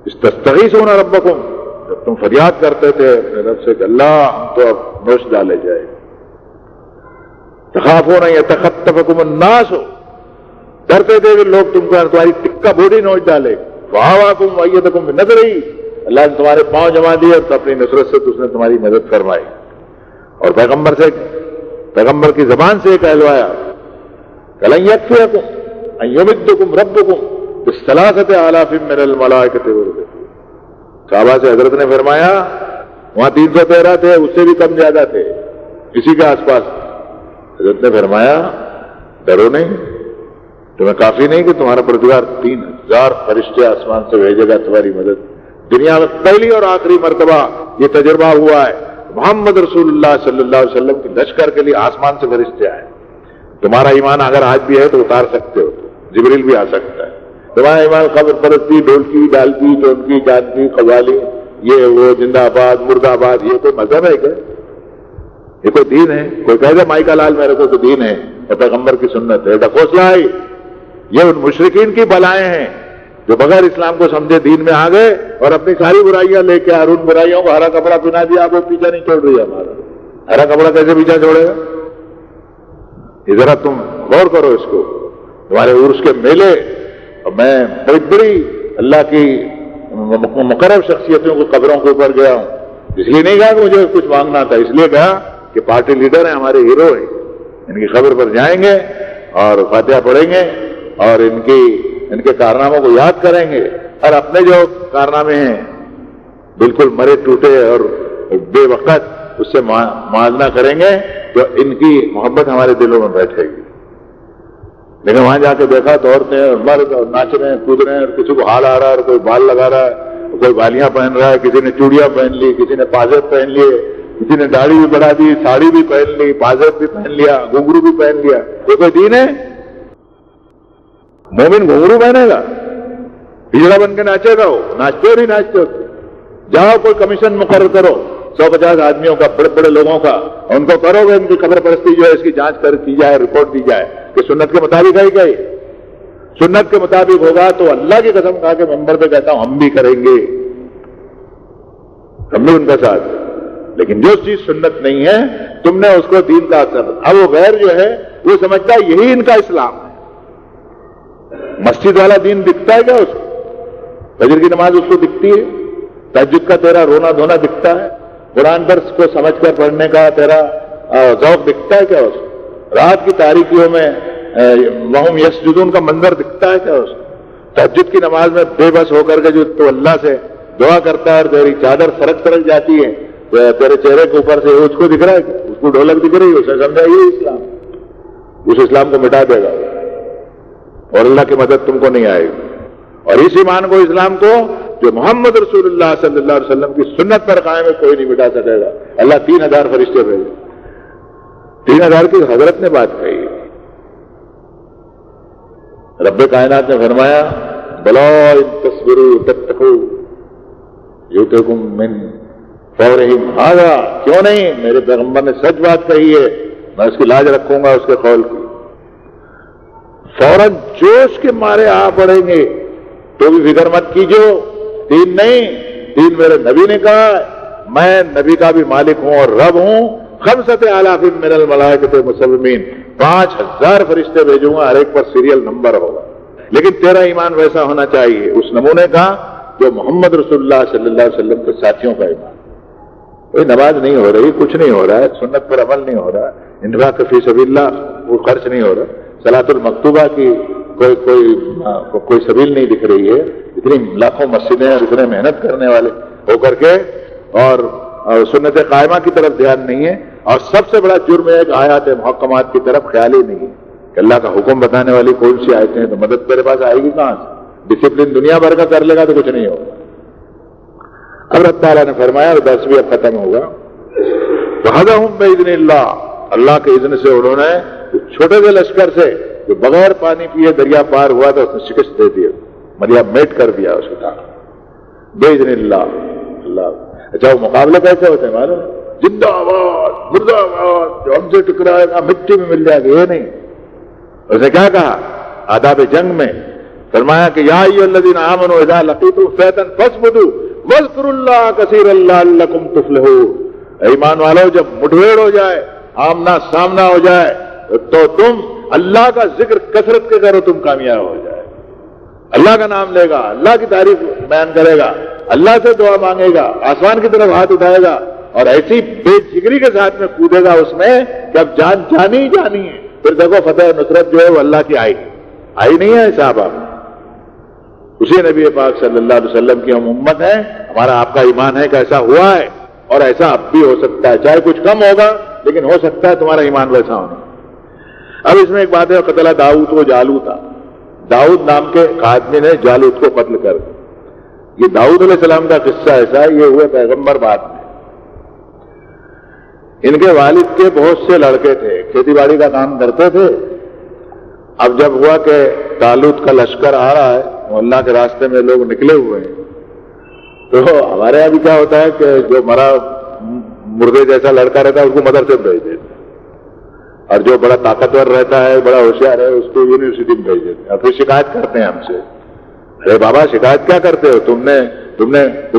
استستغیثون ربکم، جب تم فریاد کرتے تھے اپنے رب سے کہ اللہ ہم تو اب نوش ڈالے جائے. تخافون یتخطفکم الناس، ڈرتے تھے کہ لوگ تم کو تمہاری ٹکا بوڈی نوچ ڈالے. فآواکم وایدکم بنصرہ، اللہ نے تمہارے پاؤں جما دیے اور اپنی نصرت سے اس نے تمہاری مدد فرمائی. اور پیغمبر کی زبان سے کہلوایا لن یکفیکم ان یمدکم ربکم بثلاثۃ آلاف من الملائکۃ مردفین. صحابہ سے حضرت نے فرمایا وہاں 313 تھے، اس سے بھی کم زیادہ تھے، اسی کے آس پاس. حضرت نے فرمایا ڈرو نہیں، تمہیں کافی نہیں کہ تمہارا پروردگار 3000 فرشتے آسمان سے بھیجے گا تمہاری مدد. دنیا میں پہلی اور آخری مرتبہ یہ تجربہ ہوا ہے محمد رسول اللہ صلی اللہ علیہ وسلم کی لشکر کے لیے آسمان سے فرشتے آئے. تمہارا ایمان اگر آج بھی ہے تو اتار سکتے ہو، جبریل بھی آ سکتا ہے. تمہارا ایمان قبر پرستی، ڈھولکی، ڈالکی، چونکی، چاندی، قوالی، یہ وہ زندہ آباد مرد آباد، یہ کوئی مذہب ہے کیا؟ یہ کوئی دین ہے؟ کوئی کہہ دے مائی کا لال میرے کو تو دین ہے اور پیغمبر کی سنت ہے. ڈھکوسلا آئی. یہ ان مشرکین کی بلائیں ہیں جو بغیر اسلام کو سمجھے دین میں آ گئے اور اپنی ساری برائیاں لے کے اور ان برائیوں کو ہرا کپڑا پہنا دیا. آپ وہ پیچھا نہیں چھوڑ رہی ہے ہمارا. ہرا کپڑا کیسے پیچھا چھوڑے گا؟ یہ ذرا تم غور کرو اس کو. تمہارے عرس کے میلے، اور میں بڑی بڑی اللہ کی مقرب شخصیتوں کو قبروں کے اوپر گیا ہوں. اس لیے نہیں کہا کہ مجھے کچھ مانگنا تھا، اس لیے کہا کہ پارٹی لیڈر ہیں، ہمارے ہیرو ہیں. ان کی قبر پر جائیں گے اور فاتحہ پڑھیں گے اور ان کے کارناموں کو یاد کریں گے اور اپنے جو کارنامے ہیں بالکل مرے ٹوٹے اور بے وقت اس سے موازنہ کریں گے تو ان کی محبت ہمارے دلوں میں بیٹھے گی. لیکن وہاں جا کے دیکھا تو عورتیں اور مرد اور ناچ رہے ہیں، کود رہے ہیں، اور کسی کو ہال آ رہا ہے اور کوئی بال لگا رہا ہے، کوئی بالیاں پہن رہا ہے، کسی نے چوڑیاں پہن لی، کسی نے پازیب پہن لیے، کسی نے داڑھی بھی بڑھا دی، ساڑی بھی پہن لی، پازیب بھی پہن لیا، گھنگرو بھی پہن لیا. یہ کوئی دین ہے؟ مومن گھنگرو پہنے گا؟ ہجڑا بن کے ناچے گا وہ، ناچتے ہو نہیں ناچتے ہو؟ جاؤ کوئی کمیشن مقرر کرو 150 آدمیوں کا، بڑے بڑے لوگوں کا، ان کو کرو گے ان کی قبر پرستی جو ہے اس کی جانچ کی جائے، رپورٹ دی جائے کہ سنت کے مطابق ہے کیا یہ؟ سنت کے مطابق ہوگا تو اللہ کی قسم کھا کے ممبر پہ کہتا ہوں ہم بھی کریں گے، ہم بھی ان کا ساتھ۔ لیکن جو چیز سنت نہیں ہے تم نے اس کو دین کا اثر، اب وہ غیر جو ہے وہ سمجھتا ہے یہی ان کا اسلام ہے۔ مسجد والا دین دکھتا ہے کیا اس کو؟ فجر کی نماز اس کو دکھتی ہے؟ تہجد کا تیرا رونا دھونا دکھتا ہے؟ قرآن پر کو سمجھ کر پڑھنے کا تیرا ذوق دکھتا ہے کیا اس کو؟ رات کی تاریکیوں میں وہم یسجدون کا منظر دکھتا ہے کیا اس کو؟ تہجد کی نماز میں بے بس ہو کر کے جو تو اللہ سے دعا کرتا ہے اور تیری چادر سرک جاتی ہے تیرے چہرے کے اوپر سے، اس کو دکھ رہا ہے کیا؟ اس کو ڈھولک دکھ رہی ہے، اسے سمجھا یہ اسلام، اس اسلام کو مٹا دے گا اور اللہ کی مدد تم کو نہیں آئے گی۔ اور اس ایمان کو، اسلام کو جو محمد رسول اللہ صلی اللہ علیہ وسلم کی سنت پر قائم ہے کوئی نہیں مٹا سکے گا۔ اللہ 3000 فرشتے بھیجے، 3000 کی حضرت نے بات کہی ہے۔ رب کائنات نے فرمایا بلا ان تصبروا تتقوا یؤتکم من فورہم ھذا، کیوں نہیں؟ میرے پیغمبر نے سچ بات کہی ہے، میں اس کی لاج رکھوں گا اس کے قول کی۔ فوراً جوش کے مارے آ پڑیں گے، تو بھی فکر مت کیجو، دین نہیں، دین میرے نبی نے کہا ہے، میں نبی کا بھی مالک ہوں اور رب ہوں۔ 5,000 من الملائکۃ مسومین، 5000 فرشتے بھیجوں گا، ہر ایک پر سیریل نمبر ہوگا۔ لیکن تیرا ایمان ویسا ہونا چاہیے اس نمونے کا جو محمد رسول اللہ صلی اللہ علیہ وسلم کے ساتھیوں کا ایمان۔ کوئی نماز نہیں ہو رہی، کچھ نہیں ہو رہا ہے، سنت پر عمل نہیں ہو رہا، انفاق فی سبیل اللہ وہ خرچ نہیں ہو رہا، صلاۃ المکتوبہ کی کوئی سبیل نہیں دکھ رہی ہے، اتنی لاکھوں مسجدیں اور اتنے محنت کرنے والے ہو کر کے اور سنت قائمہ کی طرف دھیان نہیں ہے، اور سب سے بڑا جرم ہے کہ آیات محکمات کی طرف خیال ہی نہیں ہے کہ اللہ کا حکم بتانے والی کون سی آیتیں ہیں، تو مدد میرے پاس آئے گی کہاں سے؟ ڈسپلن دنیا بھر کا کر لے گا تو کچھ نہیں ہوگا۔ اب رب تعالیٰ نے فرمایا، اور درس بھی اب ختم ہوگا، وَهَدَهُمْ بِإِذْنِ اللَّهِ، اللہ کے اذن سے انہوں نے چھوٹے سے لشکر سے جو بغیر پانی پیے دریا پار ہوا تھا اس نے شکست دے دیا، دریا میٹ کر دیا اس کا بِإِذْنِ اللَّهِ، اللہ۔ اچھا وہ مقابلے کیسے ہوتے ہیں معلوم؟ زندہ آواز مردہ آواز، جو ہم سے ٹکرائے گا مٹی میں مل جائے گا، یہ نہیں۔ اس نے کیا کہا آداب جنگ میں؟ فرمایا کہ یا ایھا الذین آمنوا اذا لقیتم فئۃ فاثبتوا واذکروا اللہ کثیرا لعلکم تفلحون، ایمان والو جب مٹھبھیڑ ہو جائے، آمنا سامنا ہو جائے، تو تم اللہ کا ذکر کثرت کے کرو، تم کامیاب ہو جائے۔ اللہ کا نام لے گا، اللہ کی تعریف بیان کرے گا، اللہ سے دعا مانگے گا، آسمان کی طرف ہاتھ اٹھائے گا، اور ایسی بے جگری کے ساتھ میں کودے گا اس میں کہ اب جان جانی ہی جانی ہے۔ پھر دیکھو فتح نصرت جو ہے وہ اللہ کی آئی نہیں ہے صحابہ، اسی نبی پاک صلی اللہ علیہ وسلم کی ہم امت ہیں، ہمارا آپ کا ایمان ہے کہ ایسا ہوا ہے اور ایسا اب بھی ہو سکتا ہے، چاہے کچھ کم ہوگا لیکن ہو سکتا ہے تمہارا ایمان ویسا ہونا۔ اب اس میں ایک بات ہے، قتل داؤد و جالوتا، داؤد نام کے ایک آدمی نے جالوت کو قتل کر دیا۔ یہ داؤد علیہ السلام کا قصہ ایسا ہے، یہ ہوئے پیغمبر بعد میں۔ ان کے والد کے بہت سے لڑکے تھے، کھیتی باڑی کا کام کرتے تھے۔ اب جب ہوا کہ طالوت کا لشکر آ رہا ہے، اللہ کے راستے میں لوگ نکلے ہوئے ہیں، تو ہمارے یہاں بھی کیا ہوتا ہے کہ جو مرا مردے جیسا لڑکا رہتا ہے اس کو مدرسے میں بھیج دیتے، اور جو بڑا طاقتور رہتا ہے، بڑا ہوشیار ہے، اس کو یونیورسٹی میں بھیج دیتے ہیں، اور پھر شکایت کرتے ہیں ہم سے، ارے بابا شکایت کیا کرتے ہو، تم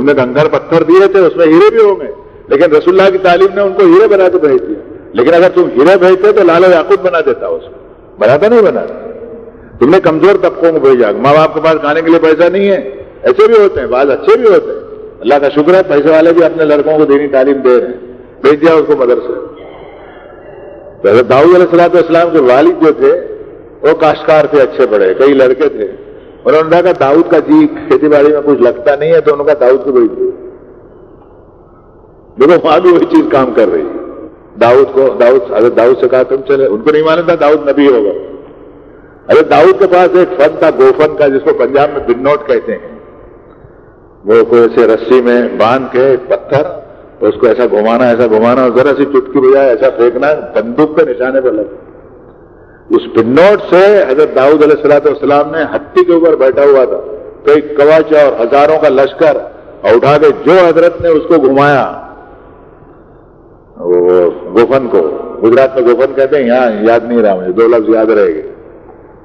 نے کنکر پتھر دیے تھے، اس میں ہیرے بھی ہوں گے، لیکن رسول اللہ کی تعلیم نے ان کو ہیرے بنا کے بھیج دیا۔ لیکن اگر تم ہیرے بھیجتے تو لال و یاقوت بنا دیتا، اس کو بناتا نہیں بنا۔ تم نے کمزور طبقوں کو بھیجا، ماں باپ کے پاس کھانے کے لیے پیسہ نہیں ہے، ایسے بھی ہوتے ہیں، بعض اچھے بھی ہوتے ہیں، اللہ کا شکر ہے پیسے والے بھی اپنے لڑکوں کو دینی تعلیم دے رہے ہیں، بھیج دیا اس کو مدرسے۔ حضرت داؤد علیہ السلام کے والد جو تھے وہ کاشتکار تھے، اچھے بڑے، کئی لڑکے تھے، انہوں نے کہا داؤد کا جی کھیتی باڑی میں کچھ لگتا نہیں ہے، تو انہوں نے کہا داؤد کو بھیج دیا۔ دیکھو وہاں بھی وہی چیز کام کر رہی ہے۔ حضرت داؤد سے کہا تم چلے، ان کو نہیں معلوم تھا داؤد نبی ہوگا۔ حضرت داؤد کے پاس ایک فن تھا گوفن کا، جس کو پنجاب میں بنوٹ کہتے ہیں، وہ کوئی ایسے رسی میں باندھ کے ایک پتھر، اس کو ایسا گھمانا اور ذرا سی چٹکی بجائے ایسا پھینکنا، بندوق پہ نشانے پہ لگا۔ اس بنوٹ سے حضرت داؤد علیہ السلام نے ہتھی کے اوپر بیٹھا ہوا تھا، کئی کوچ اور ہزاروں کا لشکر اور اٹھا کے جو حضرت نے اس کو گھمایا، وہ گوفن کو، گجرات میں گوفن کہتے ہیں، یہاں یاد نہیں رہا مجھے، 2 لفظ یاد رہے گے،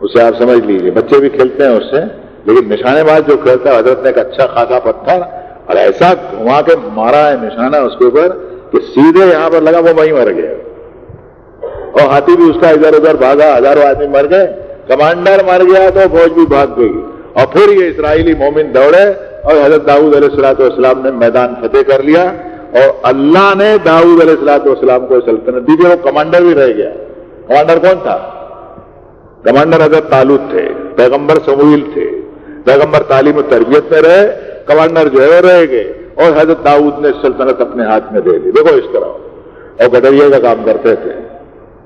اس سے آپ سمجھ لیجیے، بچے بھی کھیلتے ہیں اس سے، لیکن نشانے باز جو کھیلتا ہے حضرت نے ایک اچھا خاصا پتھر اور ایسا گھما کے مارا ہے نشانہ اس کے اوپر کہ سیدھے یہاں پر لگا، وہ وہیں مر گیا، اور ہاتھی بھی اس کا ادھر ادھر بھاگا، ہزاروں آدمی مر گئے، کمانڈر مر گیا تو فوج بھی بھاگ گئی، اور پھر یہ اسرائیلی مومن دوڑے اور حضرت داؤد علیہ السلام نے میدان فتح کر لیا، اور اللہ نے داؤد علیہ السلام کو سلطنت دی، وہ کمانڈر بھی رہ گیا۔ کمانڈر کون تھا؟ کمانڈر حضرت طالوت تھے، پیغمبر سموئیل تھے، پیغمبر تعلیم و تربیت میں رہے، کمانڈر جو ہے وہ رہ گئے، اور حضرت داؤد نے سلطنت اپنے ہاتھ میں دے لی۔ دیکھو اس طرح، اور گڈریے کا کام کرتے تھے،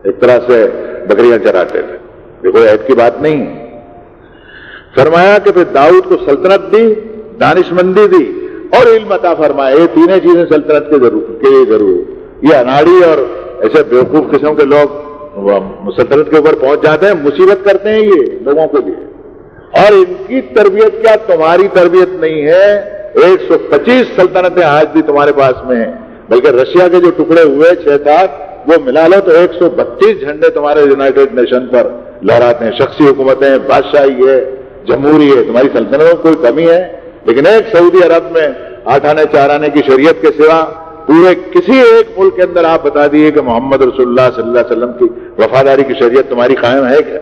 ایک طرح سے بکریاں چراتے تھے، دیکھو عیب کی بات نہیں۔ فرمایا کہ پھر داؤد کو سلطنت دی، دانش مندی دی اور علم عطا فرمایا، یہ تینوں چیزیں سلطنت کے لیے ضرور۔ یہ اناڑی اور ایسے بیوقوف قسم کے لوگ سلطنت کے اوپر پہنچ جاتے ہیں، مصیبت کرتے ہیں یہ لوگوں کے لیے، اور ان کی تربیت کیا تمہاری تربیت نہیں ہے؟ 125 سلطنتیں آج بھی تمہارے پاس میں ہیں، بلکہ رشیا کے جو ٹکڑے ہوئے 6-7 وہ ملا لو تو 132 جھنڈے تمہارے یونائٹڈ نیشن پر لہراتے ہیں، شخصی حکومتیں، بادشاہی ہے، جمہوری ہے، تمہاری سلطنتوں کوئی کمی ہے؟ لیکن ایک سعودی عرب میں 8 آنے 4 آنے کی شریعت کے سوا پورے کسی ایک ملک کے اندر آپ بتا دیئے کہ محمد رسول اللہ صلی اللہ علیہ وسلم کی وفاداری کی شریعت تمہاری قائم ہے کیا؟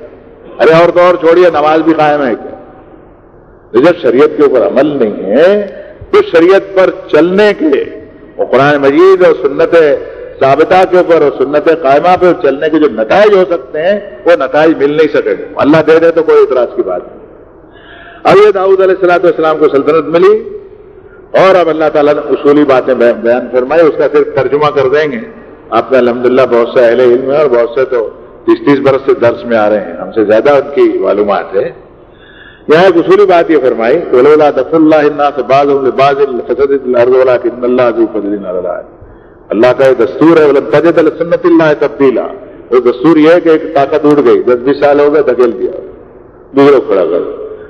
ارے اور تو اور چھوڑیے، نماز بھی قائم ہے کیا؟ جب شریعت کے اوپر عمل نہیں ہے تو شریعت پر چلنے کے، اور قرآن مجید اور سنت ثابتہ کے اوپر اور سنت قائمہ پہ چلنے کے جو نتائج ہو سکتے ہیں وہ نتائج مل نہیں سکے گے۔ اللہ دے دے تو کوئی اعتراض کی بات نہیں۔ اب یہ داؤد علیہ السلام کو سلطنت ملی، اور اب اللہ تعالیٰ نے اصولی باتیں بیان فرمائی، اس کا صرف ترجمہ کر دیں گے۔ آپ نے الحمدللہ بہت سے اہل علم ہیں، اور بہت سے تو 30 برس سے درس میں آ رہے ہیں، ہم سے زیادہ ان کی معلومات ہے۔ یہاں ایک اصولی بات یہ فرمائی، وَلَوْلَا دَفْعُ اللَّهِ النَّاسَ بَعْضَهُم بِبَعْضٍ لَفَسَدَتِ الْأَرْضُ وَلَٰكِنَّ اللَّهَ ذُو فَضْلٍ عَلَى الْعَالَمِينَ۔ اللہ کا یہ دستور ہے، وَلَن تَجِدَ لِسُنَّتِ اللَّهِ تَبْدِيلًا۔ وہ دستور یہ ہے کہ ایک طاقت اٹھ گئی، 10-20 سال ہو گئے، دھکیل دیا، دوسرے کو کھڑا کر،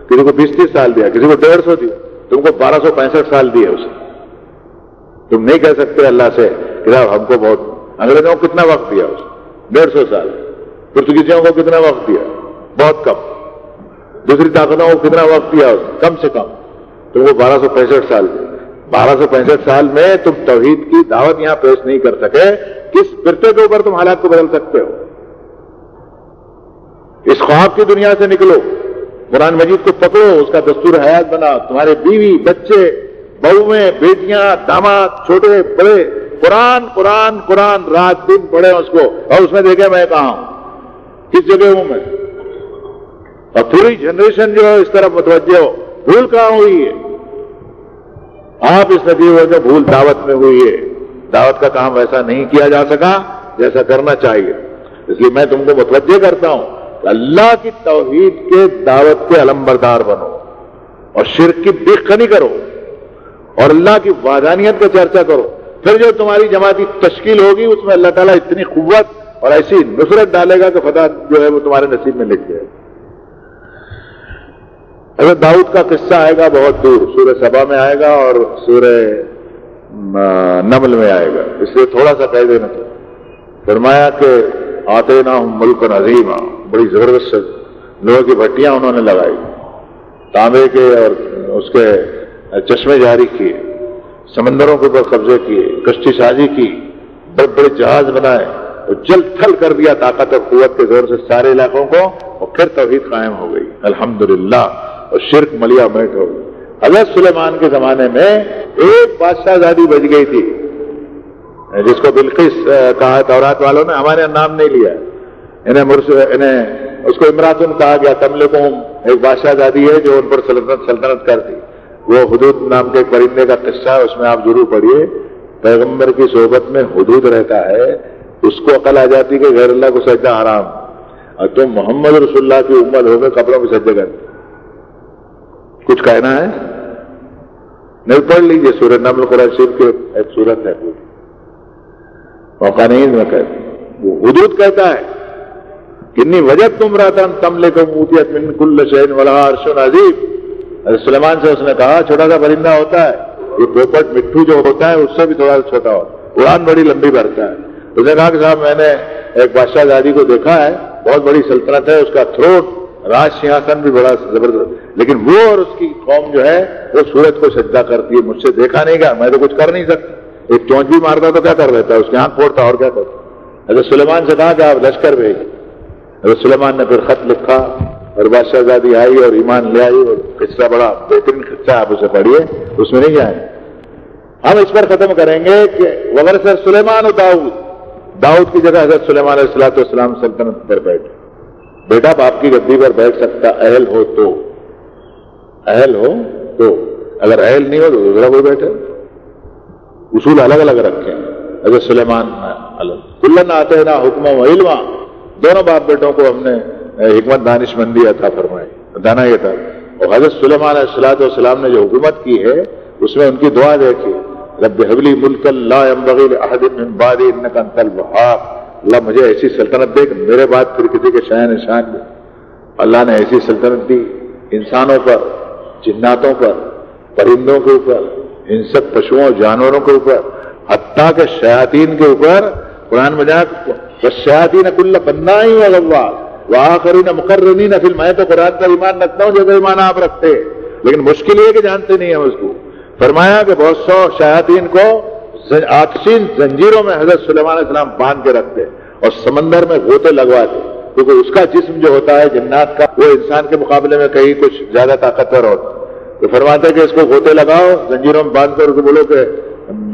کسی کو 20-30 سال دیا، کسی کو 150 دیا، تم کو 1265 سال دیے اسے۔ تم نہیں کہہ سکتے اللہ سے کہ صاحب ہم کو بہت، انگریزوں کو کتنا وقت دیا اسے؟ 150 سال۔ پرتگیزیوں کو کتنا وقت دیا؟ بہت کم۔ دوسری طاقتوں کو کتنا وقت دیا اسے؟ کم سے کم۔ تم کو 1265 سال دیا۔ 1265 سال میں تم توحید کی دعوت یہاں پیش نہیں کر سکے، کس فرقے کے اوپر تم حالات کو بدل سکتے ہو؟ اس خواب کی دنیا سے نکلو، قرآن مجید کو پکڑو، اس کا دستور حیات بنا، تمہارے بیوی، بچے، بہویں، بیٹیاں، داماد، چھوٹے بڑے قرآن قرآن قرآن رات دن پڑھے اس کو، اور اس میں دیکھے میں کہاں ہوں، کس جگہ ہوں میں، اور پوری جنریشن جو ہے اس طرف متوجہ ہو۔ بھول کہاں ہوئی ہے؟ آپ اس نتیجے سے بھول دعوت میں ہوئی ہے۔ دعوت کا کام ویسا نہیں کیا جا سکا جیسا کرنا چاہیے، اس لیے میں تم کو متوجہ کرتا ہوں کہ اللہ کی توحید کے دعوت کے علمبردار بنو، اور شرک کی بیخنی کرو، اور اللہ کی وحدانیت کا چرچا کرو۔ پھر جو تمہاری جماعتی تشکیل ہوگی اس میں اللہ تعالیٰ اتنی قوت اور ایسی نصرت ڈالے گا کہ فتح جو ہے وہ تمہارے نصیب میں لکھ جائے۔ حضرت داؤد کا قصہ آئے گا بہت دور، سورہ سبا میں آئے گا اور سورہ نمل میں آئے گا، اس لیے تھوڑا سا کہہ دینا تھا۔ فرمایا کہ آتیناہم ملکا عظیما، بڑی زبردست لوہے کی بھٹیاں انہوں نے لگائی، تانبے کے اور اس کے چشمے جاری کیے، سمندروں کے اوپر قبضے کیے، کشتی سازی کی، بڑے بڑے جہاز بنائے، اور جل تھل کر دیا طاقت اور قوت کے زور سے سارے علاقوں کو، اور پھر توحید قائم ہو گئی الحمدللہ، اور شرک ملیا میٹ ہو گئی۔ حضرت سلیمان کے زمانے میں ایک بادشاہ زادی بچ گئی تھی جس کو بلقیس کہا، تورات والوں نے ہمارے نام نہیں لیا، انہیں اس کو امراتن کہا گیا، تملکہم، ایک بادشاہ زادی ہے جو ان پر سلطنت کرتی۔ وہ حدود نام کے پرندے کا قصہ ہے، اس میں آپ ضرور پڑھیے۔ پیغمبر کی صحبت میں حدود رہتا ہے، اس کو عقل آ جاتی کہ غیر اللہ کو سجدہ حرام، اور تم محمد رسول اللہ کی امت ہو گئے قبروں میں سجدے کرتے۔ کچھ کہنا ہے؟ نہیں پڑھ لیجیے، سورہ نمل قرآن شریف کی ایک سورت ہے پوری، موقع نہیں میں کہتے، وہ حدود کہتا ہے کنی وجدتم امرأة تملکہم اوتیت من کل شیء ولہا عرش عظیم۔ حضرت سلیمان سے اس نے کہا چھوٹا سا پرندہ ہوتا ہے، یہ پوپٹ مٹھو جو ہوتا ہے اس سے بھی تھوڑا سا چھوٹا ہوتا ہے، اڑان بڑی لمبی بھرتا ہے۔ اس نے کہا کہ صاحب میں نے ایک بادشاہ زادی کو دیکھا ہے، بہت بڑی سلطنت ہے، اس کا تھروٹ راج سنہاسن بھی بڑا زبردست، لیکن وہ اور اس کی قوم جو ہے وہ سورج کو سجدہ کرتی ہے، مجھ سے دیکھا نہیں گیا، میں تو کچھ کر نہیں سکتا، ایک چونچ بھی مارتا تو کیا کر لیتا ہے، اس کی آنکھ پھوڑتا اور کیا کرتا۔ حضرت سلیمان سے کہا کہ آپ لشکر بھیجیں۔ حضرت سلیمان نے پھر خط لکھا اور بادشاہ زادی آئی اور ایمان لے آئی، اور قصہ بڑا بہترین قصہ، آپ اسے پڑھیے، اس میں نہیں جائیں۔ ہم اس پر ختم کریں گے کہ وورث سلیمان و داؤد کی جگہ حضرت سلیمان علیہ السلام سلطنت پر بیٹھے۔ بیٹا باپ کی گدی پر بیٹھ سکتا اہل ہو تو، اہل ہو تو، اگر اہل نہیں ہو تو دوسرا کوئی بیٹھے، اصول الگ الگ رکھیں۔ حضرت سلیمان کلن آتینا حکما و علما، دونوں باپ بیٹوں کو ہم نے حکمت دانش مندی عطا فرمائی، دانا یہ تھا۔ اور حضرت سلیمان علیہ السلام نے جو حکومت کی ہے اس میں ان کی دعا دیکھی، رب هب لی ملکا لا ينبغی لأحد من بعدی انک انت الوہاب، اللہ مجھے ایسی سلطنت دے کہ میرے بعد پھر کسی کے شاہ نشان دے۔ اللہ نے ایسی سلطنت دی انسانوں پر، جناتوں پر، پرندوں کے اوپر، ہنسک پشوؤں جانوروں کے اوپر، حتیٰ کہ شیاطین کے اوپر۔ قرآن میں جہاں والشیاطین کل بناء وغواص وآخرین مقرنین فی میں تو قرآن کا ایمان رکھتا ہوں جیسا ایمان آپ رکھتے، لیکن مشکل یہ کہ جانتے نہیں ہیں اس کو۔ فرمایا کہ بہت سو شیاطین کو آتشین زنجیروں میں حضرت سلیمان علیہ السلام باندھ کے رکھتے اور سمندر میں غوطے لگواتے، کیونکہ اس کا جسم جو ہوتا ہے جنات کا وہ انسان کے مقابلے میں کہیں کچھ زیادہ طاقتور ہوتا، تو فرماتے کہ اس کو غوطے لگاؤ زنجیروں میں باندھ کر، اس کو بولو کہ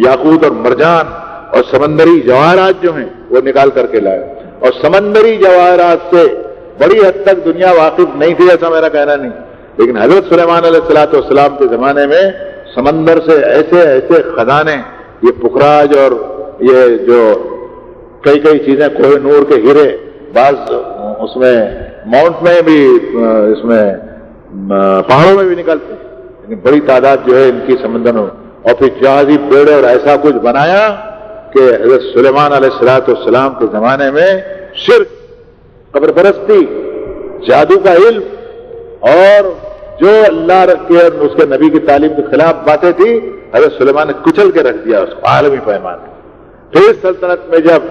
یاقوت اور مرجان اور سمندری جواہرات جو ہیں وہ نکال کر کے لائے، اور سمندری جواہرات سے بڑی حد تک دنیا واقف نہیں تھی، ایسا میرا کہنا نہیں، لیکن حضرت سلیمان علیہ السلام کے زمانے میں سمندر سے ایسے ایسے خزانے، یہ پخراج اور یہ جو کئی کئی چیزیں کوہ نور کے ہیرے، بعض اس میں ماؤنٹ میں بھی، اس میں پہاڑوں میں بھی نکلتے ہیں، لیکن بڑی تعداد جو ہے ان کی سمندر میں، اور پھر جہازی بیڑے اور ایسا کچھ بنایا کہ حضرت سلیمان علیہ السلام کے زمانے میں شرک، قبر پرستی، جادو کا علم اور جو اللہ کے اور اس کے نبی کی تعلیم کے خلاف باتیں تھی، حضرت سلیمان نے کچل کے رکھ دیا اس کو عالمی پیمانے۔ پھر سلطنت میں جب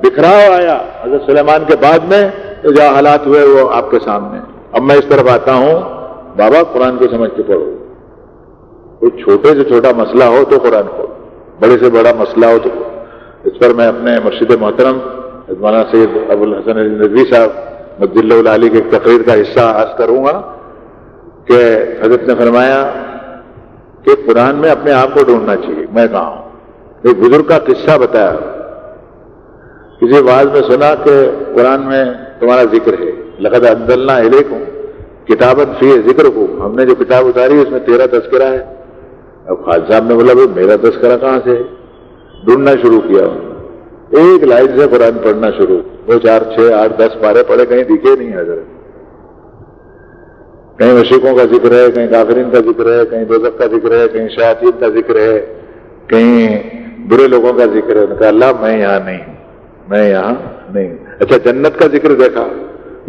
بکھراؤ آیا حضرت سلیمان کے بعد میں، تو جو حالات ہوئے وہ آپ کے سامنے۔ اب میں اس طرف آتا ہوں، بابا قرآن کو سمجھ کے پڑھو، کوئی چھوٹے سے چھوٹا مسئلہ ہو تو قرآن پڑھو، بڑے سے بڑا مسئلہ ہو تو اس پر میں اپنے مرشد محترم مولانا سید ابو الحسن ندوی صاحب مجد اللہ علی کی ایک تقریر کا حصہ عرض کروں گا کہ حضرت نے فرمایا کہ قرآن میں اپنے آپ کو ڈھونڈنا چاہیے۔ میں کہا ہوں، ایک بزرگ کا قصہ بتایا، کسی بعض میں سنا کہ قرآن میں تمہارا ذکر ہے، لقد انزلنا الیکم کتابا فیہ ذکرکم، ہم نے جو کتاب اتاری اس میں تیرا تذکرہ ہے۔ اب خالد صاحب نے بولا بھائی میرا تذکرہ کہاں سے؟ ڈھونڈنا شروع کیا، ایک لائن سے قرآن پڑھنا شروع، 2 4 6 8 10 پارے پڑھے، کہیں دکھے نہیں حضرت، کہیں مشرکوں کا ذکر ہے، کہیں کافرین کا ذکر ہے، کہیں دوزخ کا ذکر ہے، کہیں شیاطین کا ذکر ہے، کہیں برے لوگوں کا ذکر ہے۔ کہا اللہ میں یہاں نہیں ہوں، میں یہاں نہیں ہوں۔ اچھا جنت کا ذکر دیکھا،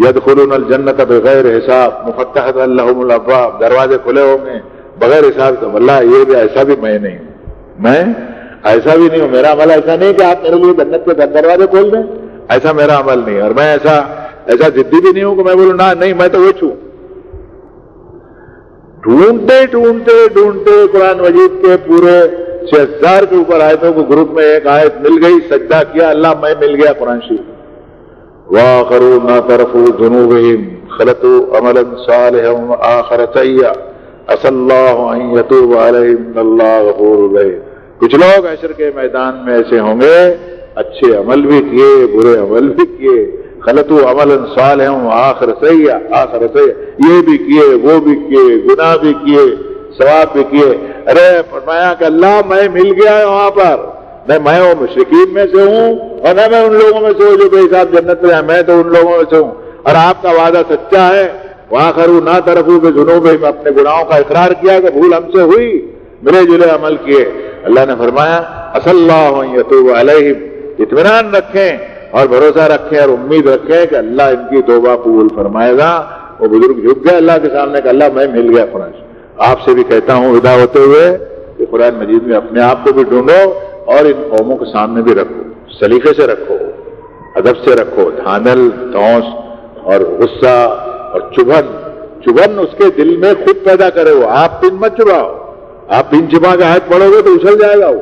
یدخلون الجنت بغیر حساب مفتحۃ لهم الابواب، دروازے کھلے ہوں گے بغیر حساب سے۔ اللہ یہ بھی ایسا بھی میں نہیں ہوں، میں ایسا بھی نہیں ہوں، میرا عمل ایسا نہیں کہ آپ میرے لیے جنت کے دروازے کھول دیں، ایسا میرا عمل نہیں، اور میں ایسا ضدی بھی نہیں ہوں کہ میں بولوں نہ نہیں میں تو وہ چھوں۔ ڈھونڈتے ڈھونڈتے ڈھونڈتے قرآن مجید کے پورے 6000 کے اوپر آیتوں کو گروپ میں ایک آیت مل گئی، سجدہ کیا، اللہ میں مل گیا قرآن شریف۔ وَآخَرُونَ اعْتَرَفُوا بِذُنُوبِهِمْ خَلَطُوا عَمَلًا صَالِحًا وَآخَرَ سَيِّئًا عَسَى اللَّهُ أَن يَتُوبَ عَلَيْهِمْ إِنَّ اللَّهَ غَفُورٌ رَحِيمٌ۔ کچھ لوگ حشر کے میدان میں ایسے ہوں گے، اچھے عمل بھی کیے برے عمل بھی کیے، خلطوا عملا صالحا وآخر سیئا، آخر سیئا، یہ بھی کیے وہ بھی کیے، گناہ بھی کیے ثواب بھی کیے۔ ارے فرمایا کہ اللہ میں مل گیا ہے وہاں پر، نہ میں وہ مشرکین میں سے ہوں اور نہ میں ان لوگوں میں سے ہوں جو بے حساب جنت میں ہیں، میں تو ان لوگوں میں سے ہوں، اور آپ کا وعدہ سچا ہے۔ وآخروا نہ ترفوا بذنوبہم، اپنے گناہوں کا اقرار کیا کہ بھول ہم سے ہوئی، ملے جلے عمل کیے۔ اللہ نے فرمایا عسى اللَّهُ أن يتوب علیہم، اطمینان رکھیں اور بھروسہ رکھیں اور امید رکھیں کہ اللہ ان کی توبہ قبول فرمائے گا۔ وہ بزرگ جھک گئے اللہ کے سامنے کہ اللہ میں مل گیا قرآن، آپ سے بھی کہتا ہوں ودا ہوتے ہوئے کہ قرآن مجید میں اپنے آپ کو بھی ڈھونڈو اور ان قوموں کے سامنے بھی رکھو، سلیقے سے رکھو، ادب سے رکھو، دھاندل دھونس اور غصہ اور چبھن اس کے دل میں خود پیدا کرے وہ، آپ پن مت چباؤ، آپ پن چبا کے آیت پڑھو گے تو اچھل جائے گا وہ،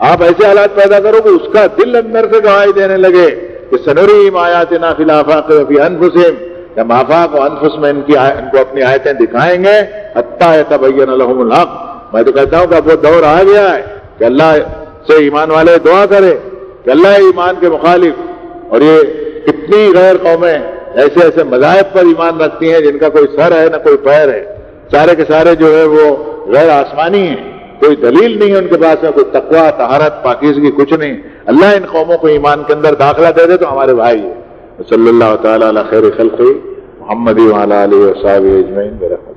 آپ ایسے حالات پیدا کرو کہ اس کا دل اندر سے گواہی دینے لگے کہ سنریم آیاتنا فی الآفاق وفی انفسہم، جب آفاق و انفس میں ان کو اپنی آیتیں دکھائیں گے حتی یتبین لہم الحق۔ میں تو کہتا ہوں کہ اب وہ دور آ گیا ہے کہ اللہ سے ایمان والے دعا کرے کہ اللہ ایمان کے مخالف، اور یہ کتنی غیر قومیں ایسے ایسے مذاہب پر ایمان رکھتی ہیں جن کا کوئی سر ہے نہ کوئی پیر ہے، سارے کے سارے جو ہے وہ غیر آسمانی ہیں، کوئی دلیل نہیں ہے ان کے پاس میں، کوئی تقویٰ طہارت پاکیزگی کچھ نہیں۔ اللہ ان قوموں کو ایمان کے اندر داخلہ دے دے تو ہمارے بھائی ہیں۔ صلی اللہ تعالی علی خیر خلقہ محمد وعلی آلہ وصحبہ اجمعین برحمتہ۔